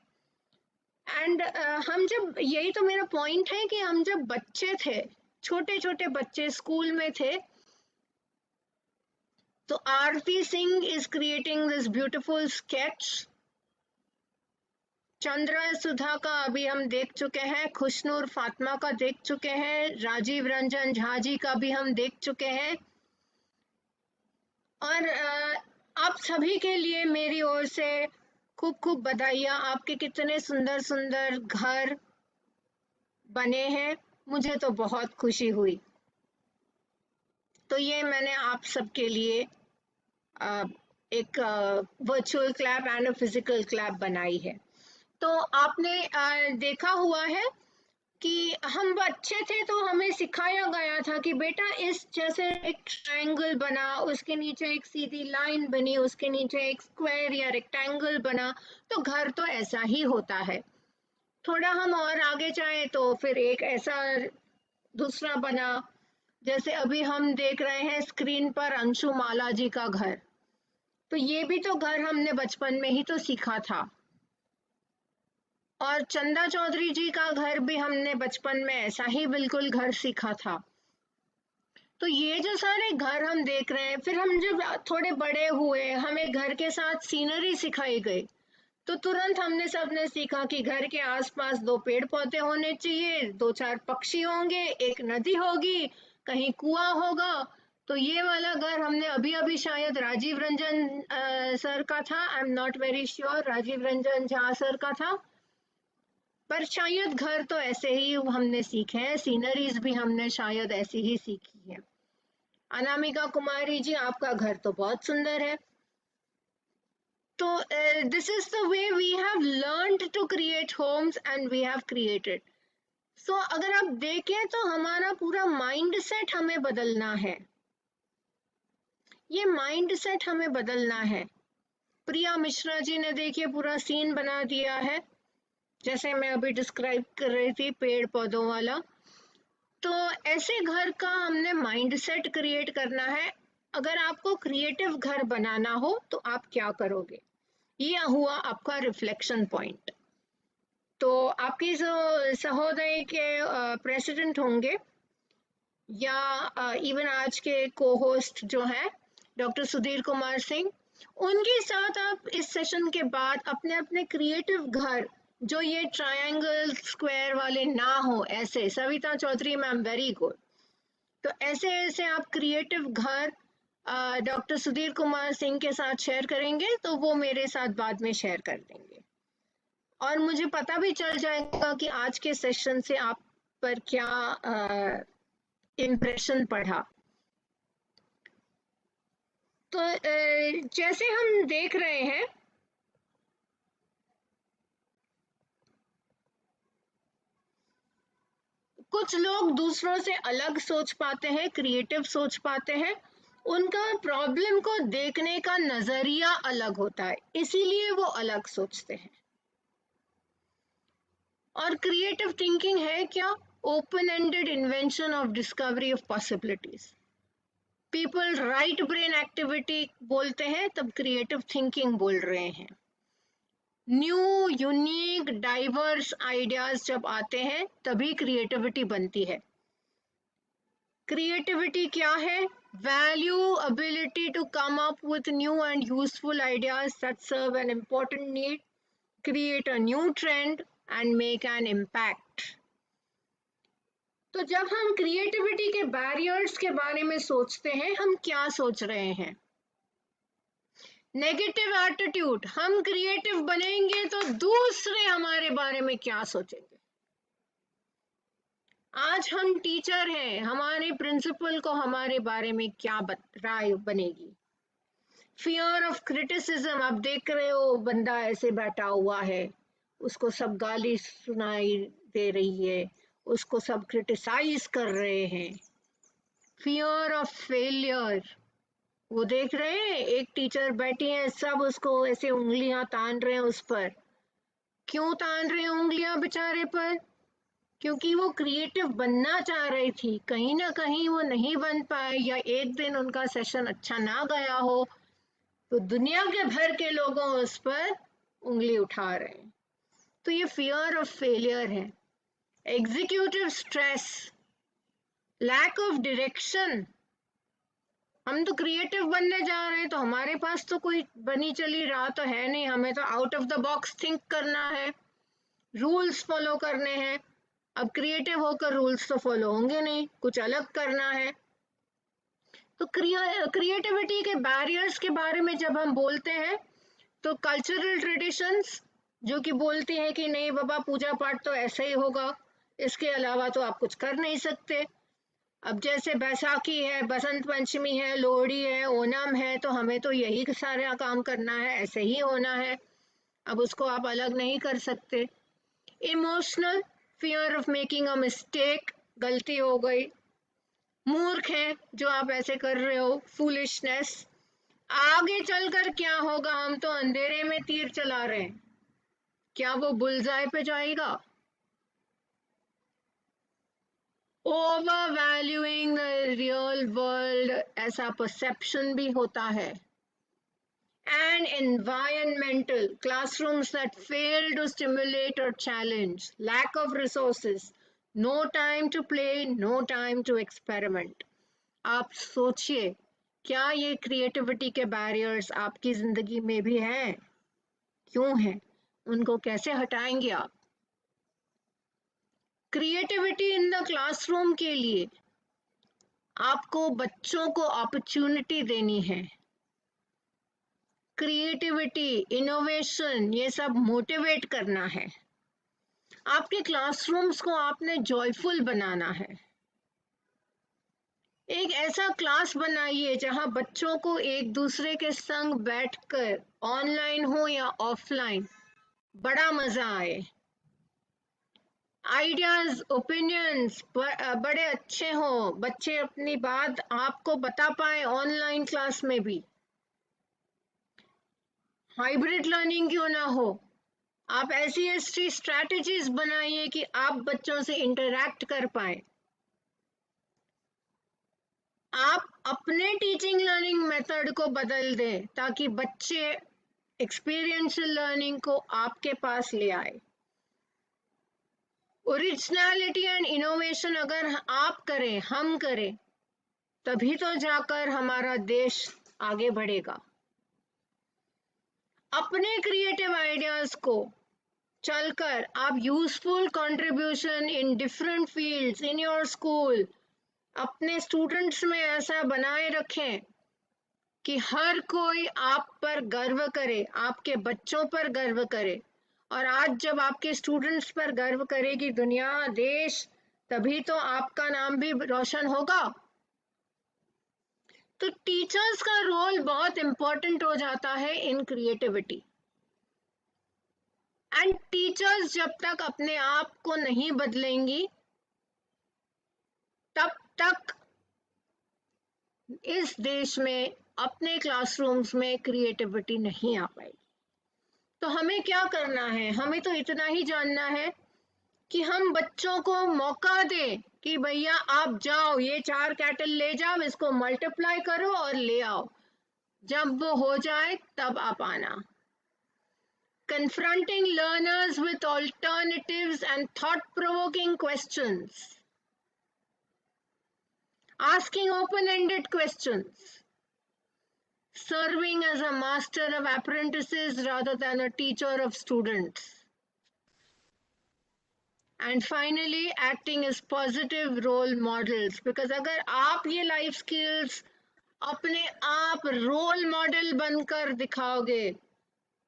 And हम जब, यही तो मेरा पॉइंट है कि हम जब बच्चे थे, छोटे छोटे बच्चे स्कूल में थे, तो Aarti Singh is creating this beautiful sketch. Chandra Sudha का अभी हम देख चुके हैं, खुशनूर फातिमा का देख चुके हैं, राजीव रंजन झा जी का भी हम देख चुके हैं। और आप सभी के लिए मेरी ओर से खूब खूब बधाइयाँ। आपके कितने सुंदर सुंदर घर बने हैं, मुझे तो बहुत खुशी हुई। तो ये मैंने आप सबके लिए एक virtual clap and a physical clap बनाई है। तो आपने देखा हुआ है कि हम बच्चे थे तो हमें सिखाया गया था कि बेटा इस जैसे एक ट्रायंगल बना, उसके नीचे एक सीधी लाइन बनी, उसके नीचे एक स्क्वायर या रेक्टेंगल बना, तो घर तो ऐसा ही होता है। थोड़ा हम और आगे जाएं तो फिर एक ऐसा दूसरा बना, जैसे अभी हम देख रहे हैं स्क्रीन पर अंशुमाला जी का घर, तो ये भी तो घर हमने बचपन में ही तो सीखा था। और चंदा चौधरी जी का घर भी हमने बचपन में ऐसा ही बिल्कुल घर सीखा था। तो ये जो सारे घर हम देख रहे हैं, फिर हम जब थोड़े बड़े हुए, हमें घर के साथ सीनरी सिखाई गई, तो तुरंत हमने सबने सीखा कि घर के आसपास 2 पेड़ पौधे होने चाहिए, 2-4 पक्षी होंगे, एक नदी होगी, कहीं कुआं होगा। तो ये वाला घर हमने अभी अभी शायद राजीव रंजन सर का था, I am not very sure, Rajiv Ranjan Jha sir का था, पर शायद घर तो ऐसे ही हमने सीखे हैं, सीनरीज भी हमने शायद ऐसी ही सीखी है। अनामिका कुमारी जी, आपका घर तो बहुत सुंदर है। तो this is the way we have learned to create homes and we have created. So अगर आप देखें तो हमारा पूरा माइंड सेट हमें बदलना है, ये माइंड सेट हमें बदलना है। प्रिया मिश्रा जी ने देखिए पूरा सीन बना दिया है, जैसे मैं अभी डिस्क्राइब कर रही थी पेड़ पौधों वाला। तो ऐसे घर का हमने माइंड सेट क्रिएट करना है। अगर आपको क्रिएटिव घर बनाना हो तो आप क्या करोगे, ये हुआ आपका रिफ्लेक्शन पॉइंट। तो आपकी जो सहोदय के प्रेसिडेंट होंगे या इवन आज के को होस्ट जो है डॉक्टर सुधीर कुमार सिंह, उनके साथ आप इस सेशन के बाद अपने अपने क्रिएटिव घर, जो ये ट्रायंगल स्क्वायर वाले ना हो, ऐसे, Savita Chaudhary ma'am very good, तो ऐसे ऐसे आप क्रिएटिव घर डॉक्टर सुधीर कुमार सिंह के साथ शेयर करेंगे, तो वो मेरे साथ बाद में शेयर कर देंगे और मुझे पता भी चल जाएगा कि आज के सेशन से आप पर क्या इम्प्रेशन पड़ा। तो जैसे हम देख रहे हैं, कुछ लोग दूसरों से अलग सोच पाते हैं, क्रिएटिव सोच पाते हैं, उनका प्रॉब्लम को देखने का नजरिया अलग होता है, इसीलिए वो अलग सोचते हैं। और क्रिएटिव थिंकिंग है क्या? Open ended invention of discovery of possibilities. People right brain activity बोलते हैं, तब क्रिएटिव थिंकिंग बोल रहे हैं। न्यू यूनिक डाइवर्स आइडियाज जब आते हैं तभी क्रिएटिविटी बनती है। क्रिएटिविटी क्या है? Value ability to come up with new and useful ideas that serve an important need, create a new trend and make an impact. तो जब हम क्रिएटिविटी के बैरियर्स के बारे में सोचते हैं, हम क्या सोच रहे हैं? नेगेटिव एटीट्यूड, हम क्रिएटिव बनेंगे तो दूसरे हमारे बारे में क्या सोचेंगे। आज हम टीचर हैं, हमारे प्रिंसिपल को हमारे बारे में क्या राय बनेगी। फियर ऑफ क्रिटिसिज्म, आप देख रहे हो बंदा ऐसे बैठा हुआ है, उसको सब गाली सुनाई दे रही है, उसको सब क्रिटिसाइज कर रहे हैं। फियर ऑफ फेलियर, वो देख रहे हैं एक टीचर बैठी है, सब उसको ऐसे उंगलियां तान रहे हैं उस पर। क्यों तान रहे हैं उंगलियां बेचारे पर? क्योंकि वो क्रिएटिव बनना चाह रही थी, कहीं ना कहीं वो नहीं बन पाए, या एक दिन उनका सेशन अच्छा ना गया हो, तो दुनिया के भर के लोगों उस पर उंगली उठा रहे हैं। तो ये फियर ऑफ फेलियर है। Executive stress, lack of direction, हम तो क्रिएटिव बनने जा रहे हैं, तो हमारे पास तो कोई बनी चली राह तो है नहीं, हमें तो out of the box think करना है, रूल्स फॉलो करने हैं। अब क्रिएटिव होकर रूल्स तो फॉलो होंगे नहीं, कुछ अलग करना है। तो क्रिएटिविटी के बैरियर्स के बारे में जब हम बोलते हैं, तो कल्चरल ट्रेडिशंस जो कि बोलती हैं कि नहीं बाबा, पूजा पाठ तो ऐसे ही होगा, इसके अलावा तो आप कुछ कर नहीं सकते। अब जैसे बैसाखी है, बसंत पंचमी है, लोहड़ी है, ओणम है, तो हमें तो यही सारा काम करना है, ऐसे ही होना है, अब उसको आप अलग नहीं कर सकते। Emotional, fear of making a mistake, गलती हो गई, मूर्ख है जो आप ऐसे कर रहे हो, फूलिशनेस, आगे चलकर क्या होगा, हम तो अंधेरे में तीर चला रहे हैं, क्या वो बुलजाई पे जाएगा। Overvaluing the real world, ऐसा परसेप्शन भी होता है। And environmental, classrooms that fail to stimulate और challenge, lack of resources, no time to play, no time to experiment. आप सोचिए, क्या ये क्रिएटिविटी के बैरियर्स आपकी जिंदगी में भी हैं? क्यों हैं? उनको कैसे हटाएंगे आप? क्रिएटिविटी इन द क्लासरूम के लिए आपको बच्चों को अपॉर्चुनिटी देनी है। क्रिएटिविटी, इनोवेशन, ये सब मोटिवेट करना है। आपके क्लासरूम्स को आपने जॉयफुल बनाना है। एक ऐसा क्लास बनाइए जहां बच्चों को एक दूसरे के संग बैठकर, ऑनलाइन हो या ऑफलाइन, बड़ा मजा आए। आइडियाज, ओपिनियंस बड़े अच्छे हों, बच्चे अपनी बात आपको बता पाए ऑनलाइन क्लास में भी। हाइब्रिड लर्निंग क्यों ना हो, आप ऐसी ऐसी स्ट्रैटेजीज बनाइए कि आप बच्चों से इंटरैक्ट कर पाए। आप अपने टीचिंग लर्निंग मेथड को बदल दें ताकि बच्चे एक्सपीरियंशियल लर्निंग को आपके पास ले आए। ओरिजिनलिटी एंड इनोवेशन अगर आप करें, हम करें, तभी तो जाकर हमारा देश आगे बढ़ेगा। अपने क्रिएटिव आइडियाज को चलकर आप useful contribution in different fields in your school अपने स्टूडेंट्स में ऐसा बनाए रखें कि हर कोई आप पर गर्व करे, आपके बच्चों पर गर्व करे। और आज जब आपके स्टूडेंट्स पर गर्व करेगी दुनिया, देश, तभी तो आपका नाम भी रोशन होगा। तो टीचर्स का रोल बहुत इंपॉर्टेंट हो जाता है इन क्रिएटिविटी। एंड टीचर्स जब तक अपने आप को नहीं बदलेंगी, तब तक इस देश में अपने क्लासरूम्स में क्रिएटिविटी नहीं आ पाएगी। तो हमें क्या करना है? हमें तो इतना ही जानना है कि हम बच्चों को मौका दें कि भैया आप जाओ, ये 4 कैटल ले जाओ, इसको मल्टीप्लाई करो और ले आओ, जब वो हो जाए तब आप आना। Confronting learners with alternatives and thought-provoking questions. Asking open-ended questions. Serving as a master of apprentices rather than a teacher of students. And finally, acting as positive role models. Because अगर आप ये life skills अपने आप role model बनकर दिखाओगे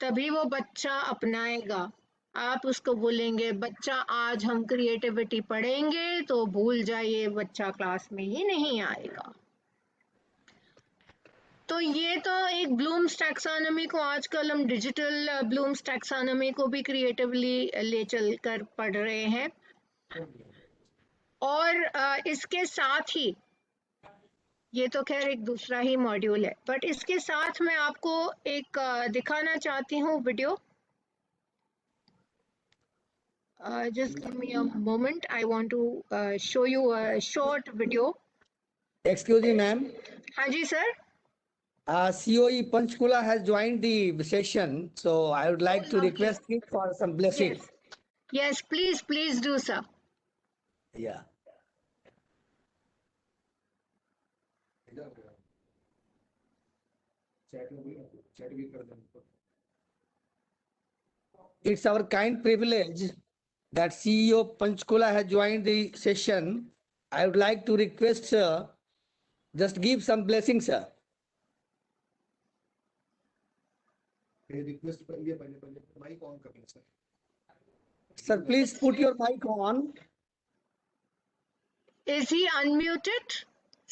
तभी वो बच्चा अपनाएगा। आप उसको बोलेंगे बच्चा आज हम क्रिएटिविटी पढ़ेंगे तो भूल जाइए, बच्चा क्लास में ही नहीं आएगा। तो ये तो एक ब्लूम्स टैक्सोनॉमी को आजकल हम डिजिटल ब्लूम्स टैक्सोनॉमी को भी क्रिएटिवली ले चल कर पढ़ रहे हैं। और इसके साथ ही ये तो खैर एक दूसरा ही मॉड्यूल है, बट इसके साथ मैं आपको एक दिखाना चाहती हूँ video. Just give me a moment. I want to show you a short video. Excuse me, ma'am. हाँ जी sir. COE Panchkula has joined the session, so I would like to lovely. request him for some blessings. Yes, please do sir. Yeah. It's our kind privilege that CEO Panchkula has joined the session. I would like to request, sir, just give some blessings, sir. Request पर ये पहले mic on कर लें sir. Sir, please put your mic on. Is he unmuted?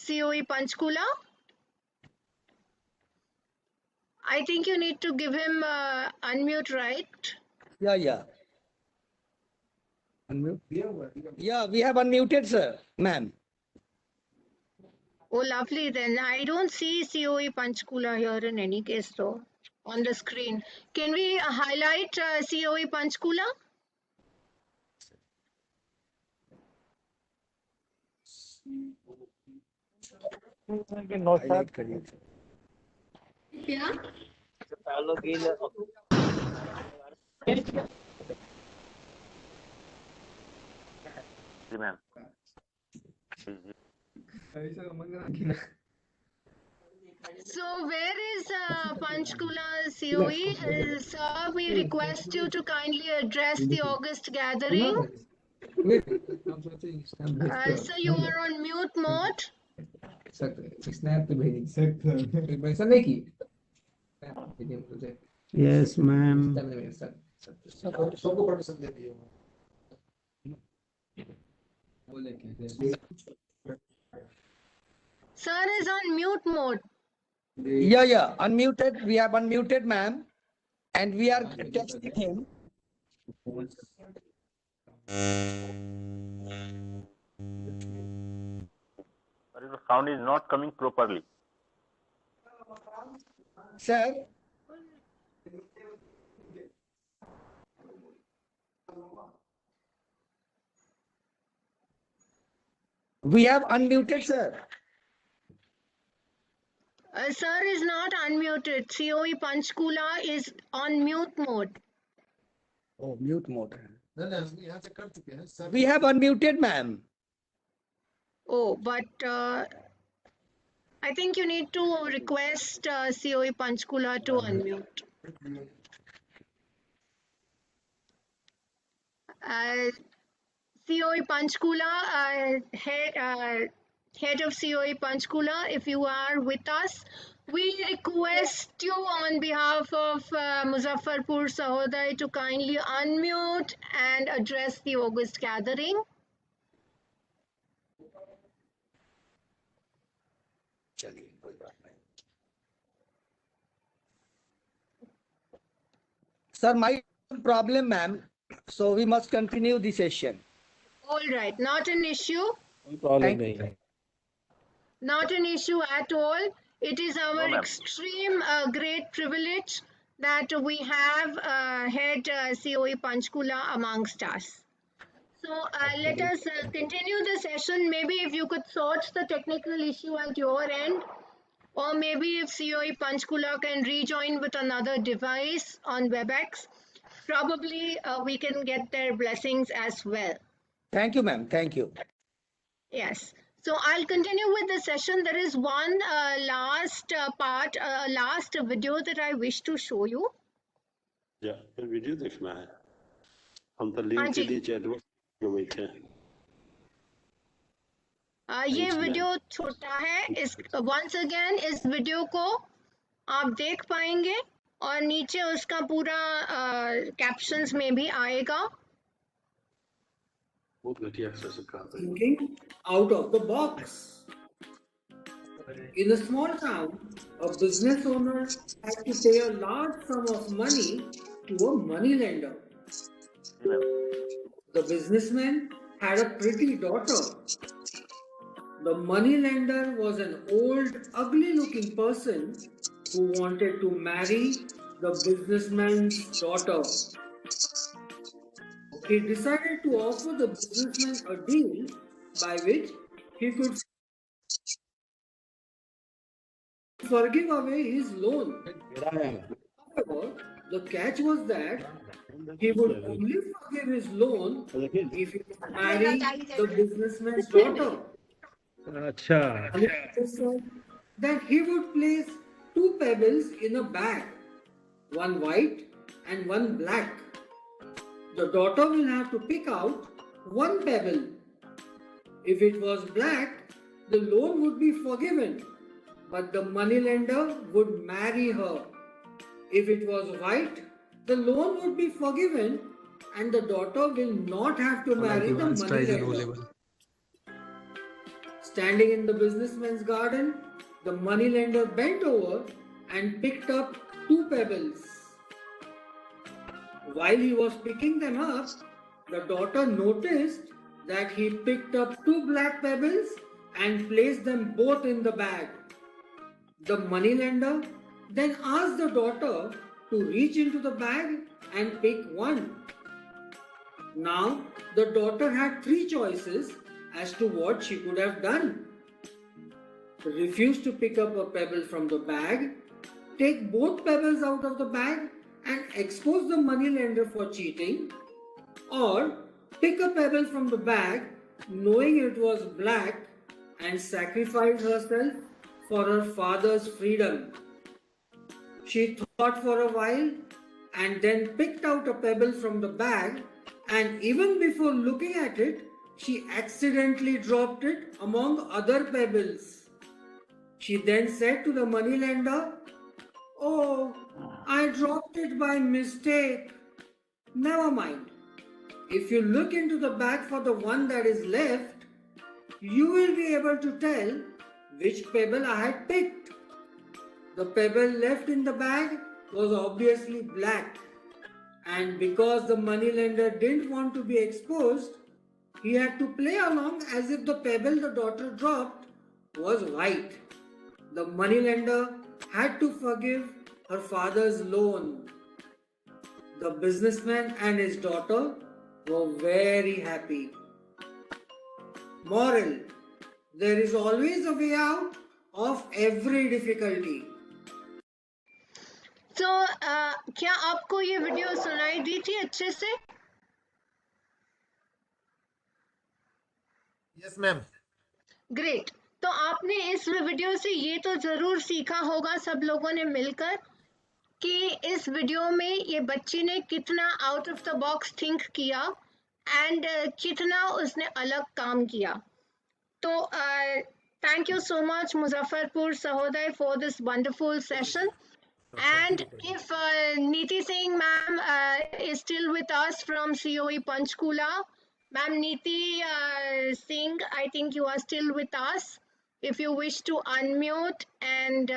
COE Panchkula? I think you need to give him unmute, right? Yeah. Unmute. Yeah, we have unmuted, sir, ma'am. Oh, lovely. Then I don't see COE Panchkula here in any case, though, on the screen. Can we highlight COE Panchkula? ma'am. So where is Panchkula's COE? Sir, we request you to kindly address the August gathering. So you are on mute mode. Yes, ma'am. सबको permission दे दिए। Sir is on mute mode. Yeah, unmuted. We have unmuted, ma'am, and we are texting him. But the sound is not coming properly. Sir, we have unmuted, sir. Sir is not unmuted. COE Panchkula is on mute mode. Oh, mute mode. नहीं यहाँ से कर चुके हैं sir. We have unmuted, ma'am. Oh, but I think you need to request COE Panchkula to unmute. COE Panchkula, head of COE Panchkula, if you are with us, we request you on behalf of Muzaffarpur Sahodai to kindly unmute and address the August gathering. Sir, my problem, ma'am. So we must continue the session. All right, not an issue. Thank you. Not an issue at all. It is our No, ma'am. extreme great privilege that we have head COE Panchkula amongst us. So let us continue the session. Maybe if you could sort the technical issue at your end, or maybe if COE Panchkula can rejoin with another device on WebEx, probably we can get their blessings as well. Thank you, ma'am. Thank you. Yes. So I'll continue with the session. There is one last last video that I wish to show you. या फिर video देखना है हम तो हाँ link के जी। लिए chat box में बैठे हैं ये वीडियो छोटा है, इस वंस अगेन इस वीडियो को आप देख पाएंगे और नीचे उसका पूरा कैप्शंस में भी आएगा. बहुत घटिया एक्सरसाइज कर रहे हैं। Thinking out of the box. In a small town, a business owner had to pay a large sum of money to a money lender. The businessman had a pretty daughter. The money lender was an old, ugly-looking person who wanted to marry the businessman's daughter. He decided to offer the businessman a deal by which he could forgive away his loan. However, the catch was that he would only forgive his loan if he could marry the businessman's daughter. And he said that he would place 2 pebbles in a bag, one white and one black. The daughter will have to pick out 1 pebble. If it was black, the loan would be forgiven, but the moneylender would marry her. If it was white, the loan would be forgiven and the daughter will not have to marry the moneylender. Standing in the businessman's garden, the moneylender bent over and picked up 2 pebbles. While he was picking them up, the daughter noticed that he picked up 2 black pebbles and placed them both in the bag. The moneylender then asked the daughter to reach into the bag and pick one. Now, the daughter had 3 choices as to what she could have done. Refuse to pick up a pebble from the bag, take both pebbles out of the bag and expose the moneylender for cheating, or pick a pebble from the bag knowing it was black and sacrifice herself for her father's freedom. She thought for a while and then picked out a pebble from the bag, and even before looking at it, she accidentally dropped it among other pebbles. She then said to the moneylender, "Oh, I dropped it by mistake. Never mind. If you look into the bag for the one that is left, you will be able to tell which pebble I had picked." The pebble left in the bag was obviously black, and because the moneylender didn't want to be exposed, he had to play along as if the pebble the daughter dropped was white. The moneylender had to forgive her father's loan. The businessman and his daughter were very happy. Moral: there is always a way out of every difficulty. तो क्या आपको ये video सुनाई दी थी अच्छे से? Yes ma'am. Great. तो आपने इस वीडियो से ये तो जरूर सीखा होगा सब लोगों ने मिलकर कि इस वीडियो में ये बच्ची ने कितना out of the box think किया एंड कितना उसने अलग काम किया. तो thank you so much Muzaffarpur Sahodaya for this wonderful session. And if Neeti Singh ma'am is still with us from COE Panchkula, ma'am Neeti Singh, I think you are still with us. If you wish to unmute and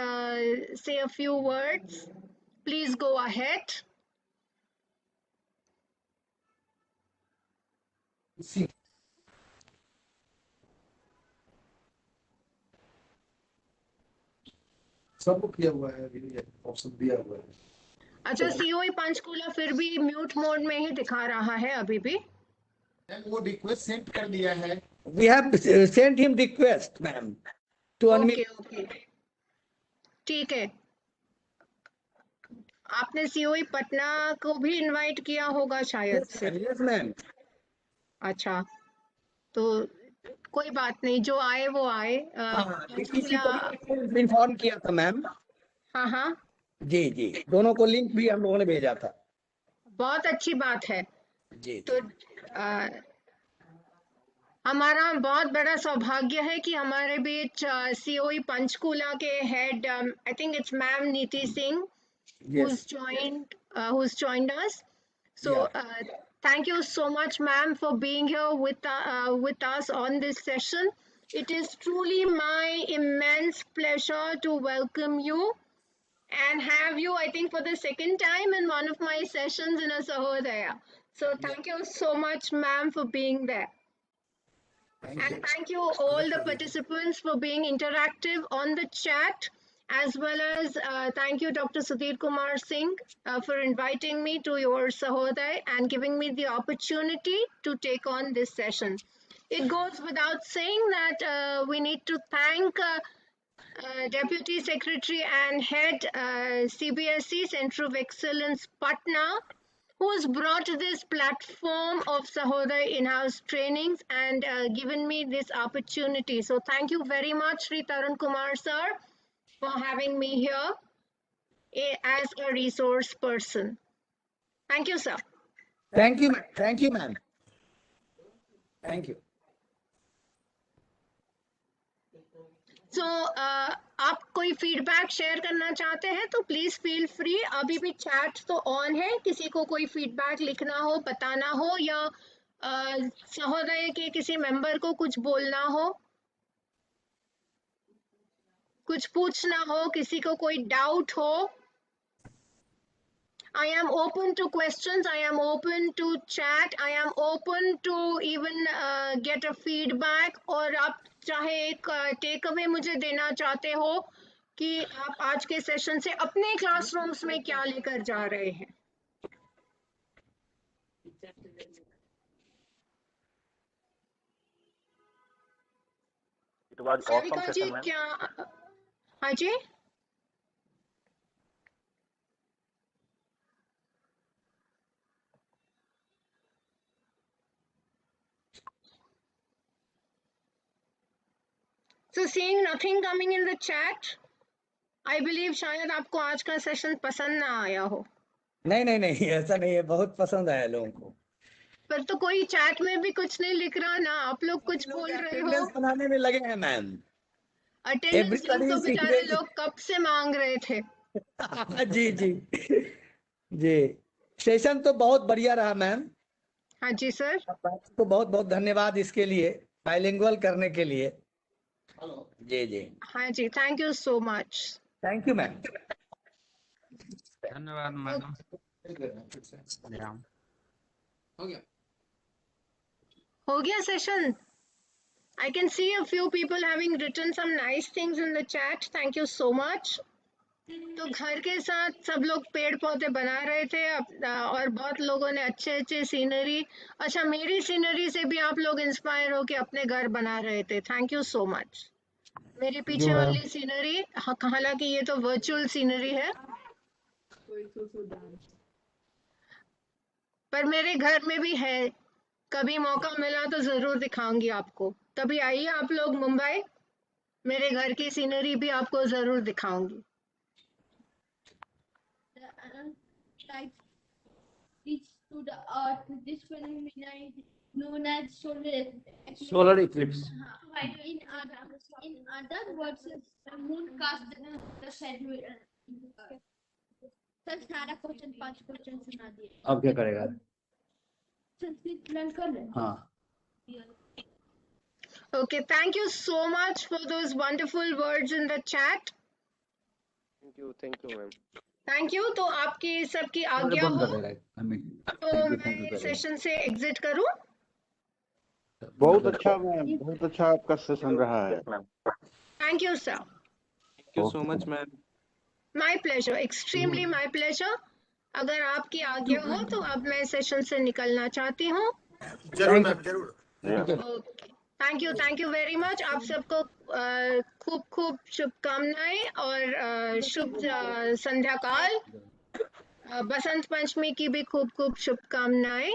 say a few words, please go ahead. See. सब किया हुआ है, अभी option दिया हुआ है. अच्छा, COE Panchkula फिर भी म्यूट मोड में ही दिखा रहा है अभी भी. वो रिक्वेस्ट सेंड कर दिया है. We have sent him request, ma'am, to unmute. Okay, ठीक है. आपने COE पटना को भी इनवाइट किया होगा शायद से. Yes, ma'am. अच्छा, तो कोई बात नहीं, जो आए वो आए. इन्फॉर्म किया था मैम. हाँ हाँ जी जी, दोनों को लिंक भी हम लोगों ने भेजा था. बहुत अच्छी बात है. जी. तो हमारा बहुत बड़ा सौभाग्य है कि हमारे बीच सीओई पंचकूला के head I think it's ma'am नीति Singh who's joined us. So thank you so much, ma'am, for being here with us on this session. It is truly my immense pleasure to welcome you and have you, I think, for the second time in one of my sessions in a Sahodaya. So thank you so much, ma'am, for being there. And thank you all the participants for being interactive on the chat, as well as thank you, Dr. Sudhir Kumar Singh, for inviting me to your Sahoday and giving me the opportunity to take on this session. It goes without saying that we need to thank Deputy Secretary and Head CBSE Center of Excellence Patna, who has brought this platform of Sahoday in-house trainings and given me this opportunity. So thank you very much, Sri Tarun Kumar sir, for having me here as a resource person. Thank you, sir. Thank you, ma'am. Thank you. So, आप कोई feedback share करना चाहते हैं तो please feel free. अभी भी chat तो on है. किसी को कोई फीडबैक लिखना हो, बताना हो, या सहोदय के किसी मेंबर को कुछ बोलना हो, कुछ पूछना हो, किसी को कोई डाउट हो. I am open to questions. I am open to chat. I am open to even get a feedback. और आप चाहे एक टेक अवे मुझे देना चाहते हो कि आप आज के सेशन से अपने क्लासरूम्स में क्या लेकर जा रहे हैं. It was awesome session, ma'am. क्या हाँ जी. So seeing nothing coming in the chat, I believe शायद आपको आज का सेशन पसंद ना आया हो. नहीं, ऐसा नहीं है. बहुत पसंद आया लोगों को. पर तो कोई चैट में भी कुछ नहीं लिख रहा ना. आप लोग कुछ बोल रहे हो. अटेंडेंस बनाने में लगे हैं मैम. अटेंडेंस तो बेचारे लोग कब से मांग रहे थे. जी. सेशन तो बहुत बढ़िया रहा मैम. हाँ जी सर. आपको बहुत बहुत धन्यवाद इसके लिए, बाइलिंगुअल करने के लिए. जी. हाँ जी, thank you so much. Thank you ma'am. धन्यवाद मैडम. हो गया session. I can see a few people having written some nice things in the chat. Thank you so much. तो घर के साथ सब लोग पेड़ पौधे बना रहे थे और बहुत लोगों ने अच्छे सीनरी. अच्छा, मेरी सीनरी से भी आप लोग इंस्पायर हो के अपने घर बना रहे थे. Thank you so much. मेरे पीछे वाली सीनरी, हालांकि ये तो वर्चुअल सीनरी है, पर मेरे घर में भी है. कभी मौका मिला तो जरूर दिखाऊंगी आपको. कभी आइए आप लोग मुंबई, मेरे घर की सीनरी भी आपको जरूर दिखाऊंगी. To the earth, this phenomena is known as solar eclipse. In other words, the moon casts the shadow. Sir सारा क्वेश्चन 5 क्वेश्चन सुना दिए. अब क्या करेगा? संस्कृत लर्न कर रहे हैं. हाँ. Okay, thank you so much for those wonderful words in the chat. Thank you, ma'am. Thank you. तो आपकी सबकी आज्ञा हो तो मैं सेशन से एग्जिट करूं. बहुत अच्छा मैम, बहुत अच्छा आपका सेशन रहा है. Thank you sir. Thank you so much, ma'am. My pleasure, extremely my pleasure. अगर आपकी आज्ञा हो तो अब मैं सेशन से निकलना चाहती हूँ. जरूर मैम, जरूर. Thank you very much. आप सबको खूब शुभकामनाएं और शुभ संध्या काल. बसंत पंचमी की भी खूब शुभकामनाएं.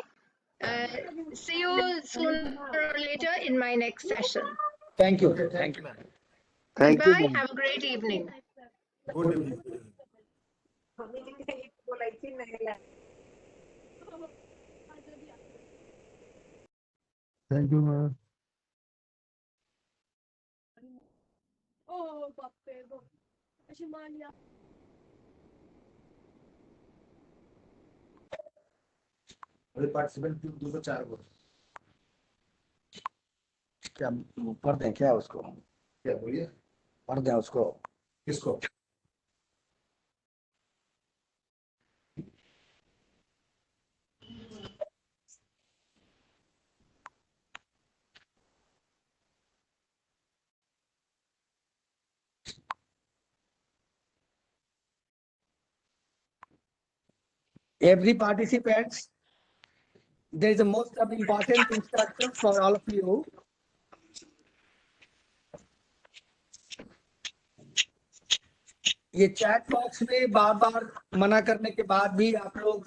See you sooner or later in my next session. Thank you. Bye. Have a great evening. Good evening. Thank you, ma'am. Participant 204 को क्या पढ़ दें क्या उसको? क्या बोलिए? पढ़ दें उसको? किसको? Every participants, there is a most of important instructions for all of you. ये चैट बॉक्स में बार बार मना करने के बाद भी आप लोग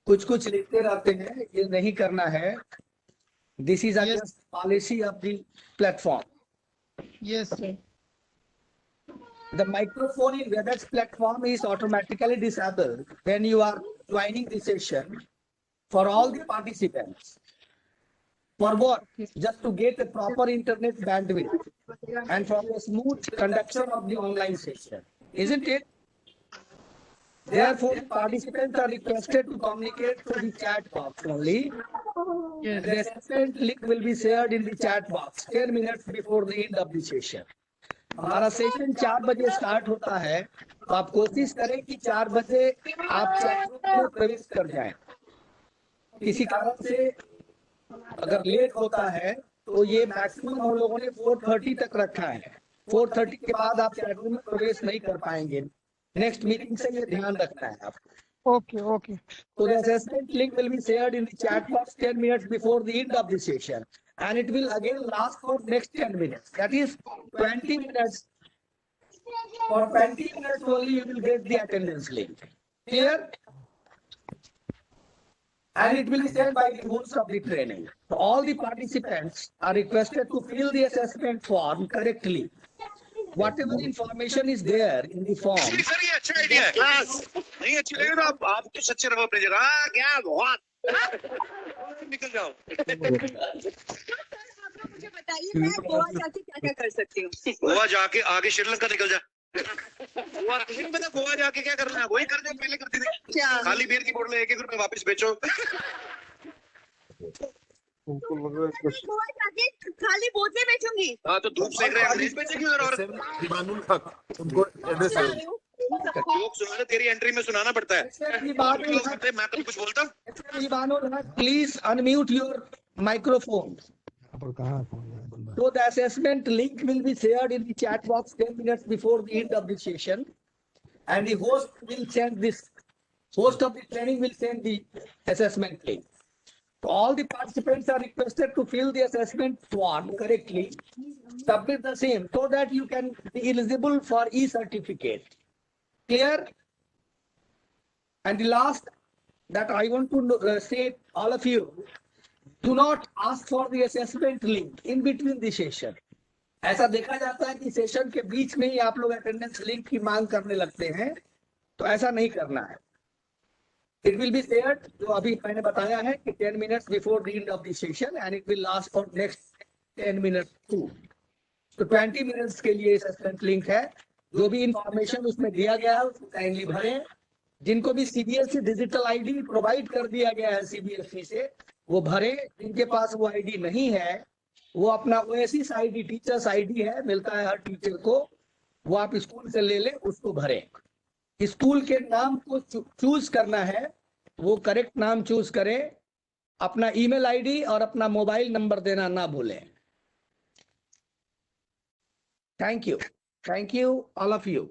कुछ कुछ लिखते रहते हैं, ये नहीं करना है. This is against policy of the platform. Yes, sir. The microphone in WebEx platform is automatically disabled when you are joining the session for all the participants. For what? Just to get a proper internet bandwidth and for a smooth conduction of the online session. Isn't it? Therefore, participants are requested to communicate through the chat box only. Yes. The assessment link will be shared in the chat box 10 minutes before the end of the session. हमारा session 4 बजे start होता है, तो आप कोशिश करें कि 4 बजे आप चैट रूम में प्रवेश कर जाएं. किसी कारण से अगर लेट होता है तो ये मैक्सिमम हम लोगों ने 4:30 तक रखा है. 4:30 के बाद आप चैट रूम में प्रवेश नहीं कर पाएंगे. नेक्स्ट मीटिंग से ये ध्यान रखना है आप. Okay, okay. So the assessment link will be shared in the chat box 10 minutes before the end of the session, and it will again last for next 10 minutes. That is 20 minutes. For 20 minutes only you will get the attendance link. Clear? And it will be sent by the host of the training. So all the participants are requested to fill the assessment form correctly. Whatever information is there in the form. Sir ये अच्छा idea है. Class नहीं अच्छी लगे तो आप तो सच्चे रहो अपनी जगह. क्या बहुत निकल जाओ. मुझे बताइए मैं गोवा जाके क्या क्या कर सकती हूँ? गोवा जाके आगे श्रीलंका निकल जा. गोवा तुझे नहीं पता गोवा जाके क्या करना है? वही कर दे पहले करती थी. क्या? खाली बियर की बोतलें 1-1 रुपए वापस बेचो. गोवा जाके खाली बोतलें बेचूंगी. हाँ तो धूप सेक रहे हैं बेचेगी उधर. और दीवानुल हक उनको एड्रेस लोग सुनाना तेरी एंट्री में सुनाना पड़ता है. मैं तो कुछ बोलता हूँ. Please unmute your microphone. So the assessment link will be shared in the chat box 10 minutes before the end of the session, and the host will send this. Host of the training will send the assessment link. So all the participants are requested to fill the assessment form correctly, submit the same so that you can be eligible for e-certificate. Clear? And the last that I want to say, all of you, do not ask for the assessment link in between the session. ऐसा देखा जाता है कि session के बीच में ही आप लोग attendance link की मांग करने लगते हैं, तो ऐसा नहीं करना है. It will be shared, जो अभी मैंने बताया है कि 10 minutes before the end of the session, and it will last for next 10 minutes too. तो 20 minutes के लिए assessment link है. जो भी इंफॉर्मेशन उसमें दिया गया है उसको काइंडली भरें. जिनको भी CBSE डिजिटल आईडी प्रोवाइड कर दिया गया है CBSE से, वो भरे. जिनके पास वो आईडी नहीं है, वो अपना ओएसिस आईडी, टीचर्स आईडी है, मिलता है हर टीचर को, वो आप स्कूल से ले ले, उसको भरें. स्कूल के नाम को चूज करना है, वो करेक्ट नाम चूज करें. अपना ईमेल आईडी और अपना मोबाइल नंबर देना ना भूलें. Thank you all of you.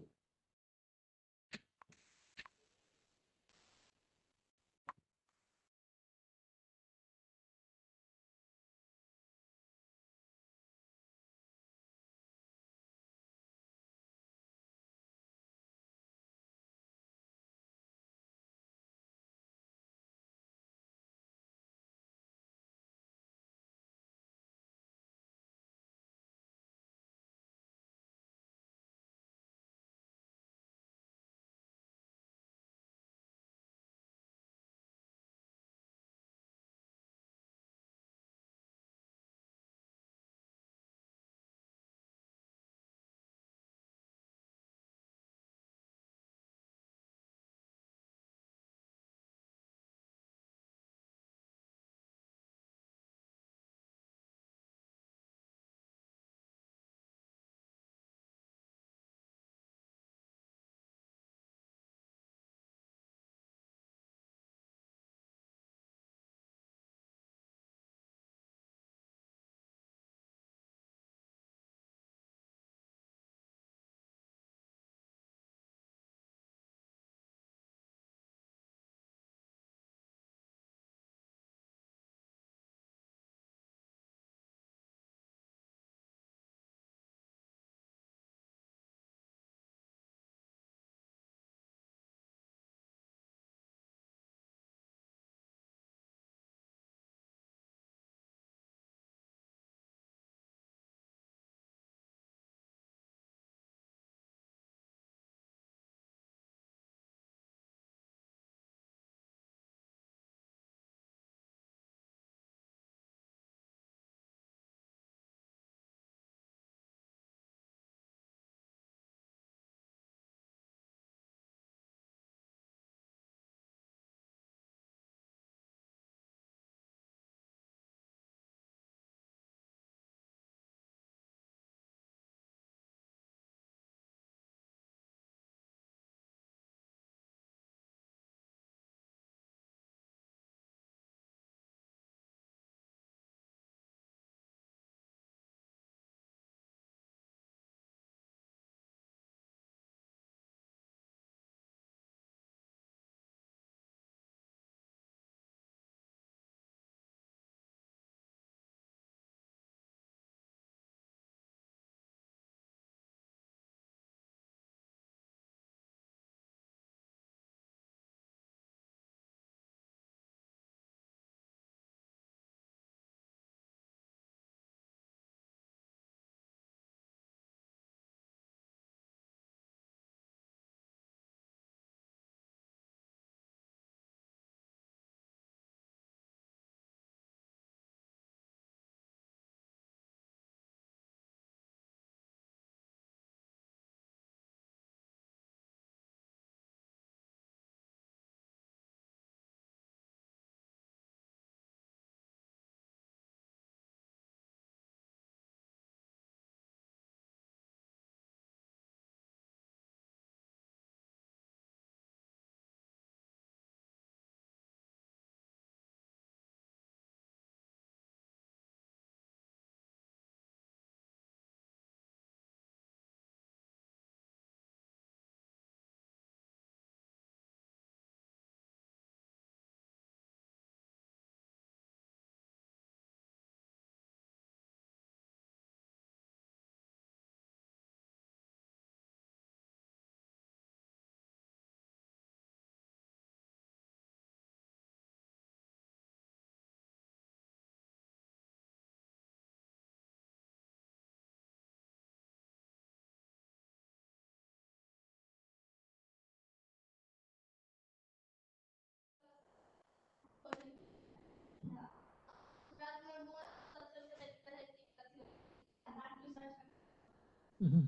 No.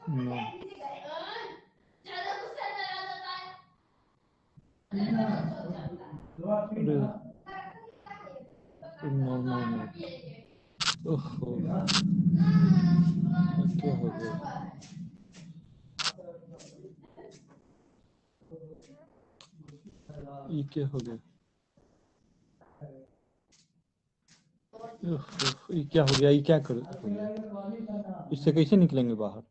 No. ओहो, क्या हो गया? ये क्या हो गया? ये क्या हो गया? ये क्या कर हो गया? इससे कैसे निकलेंगे बाहर?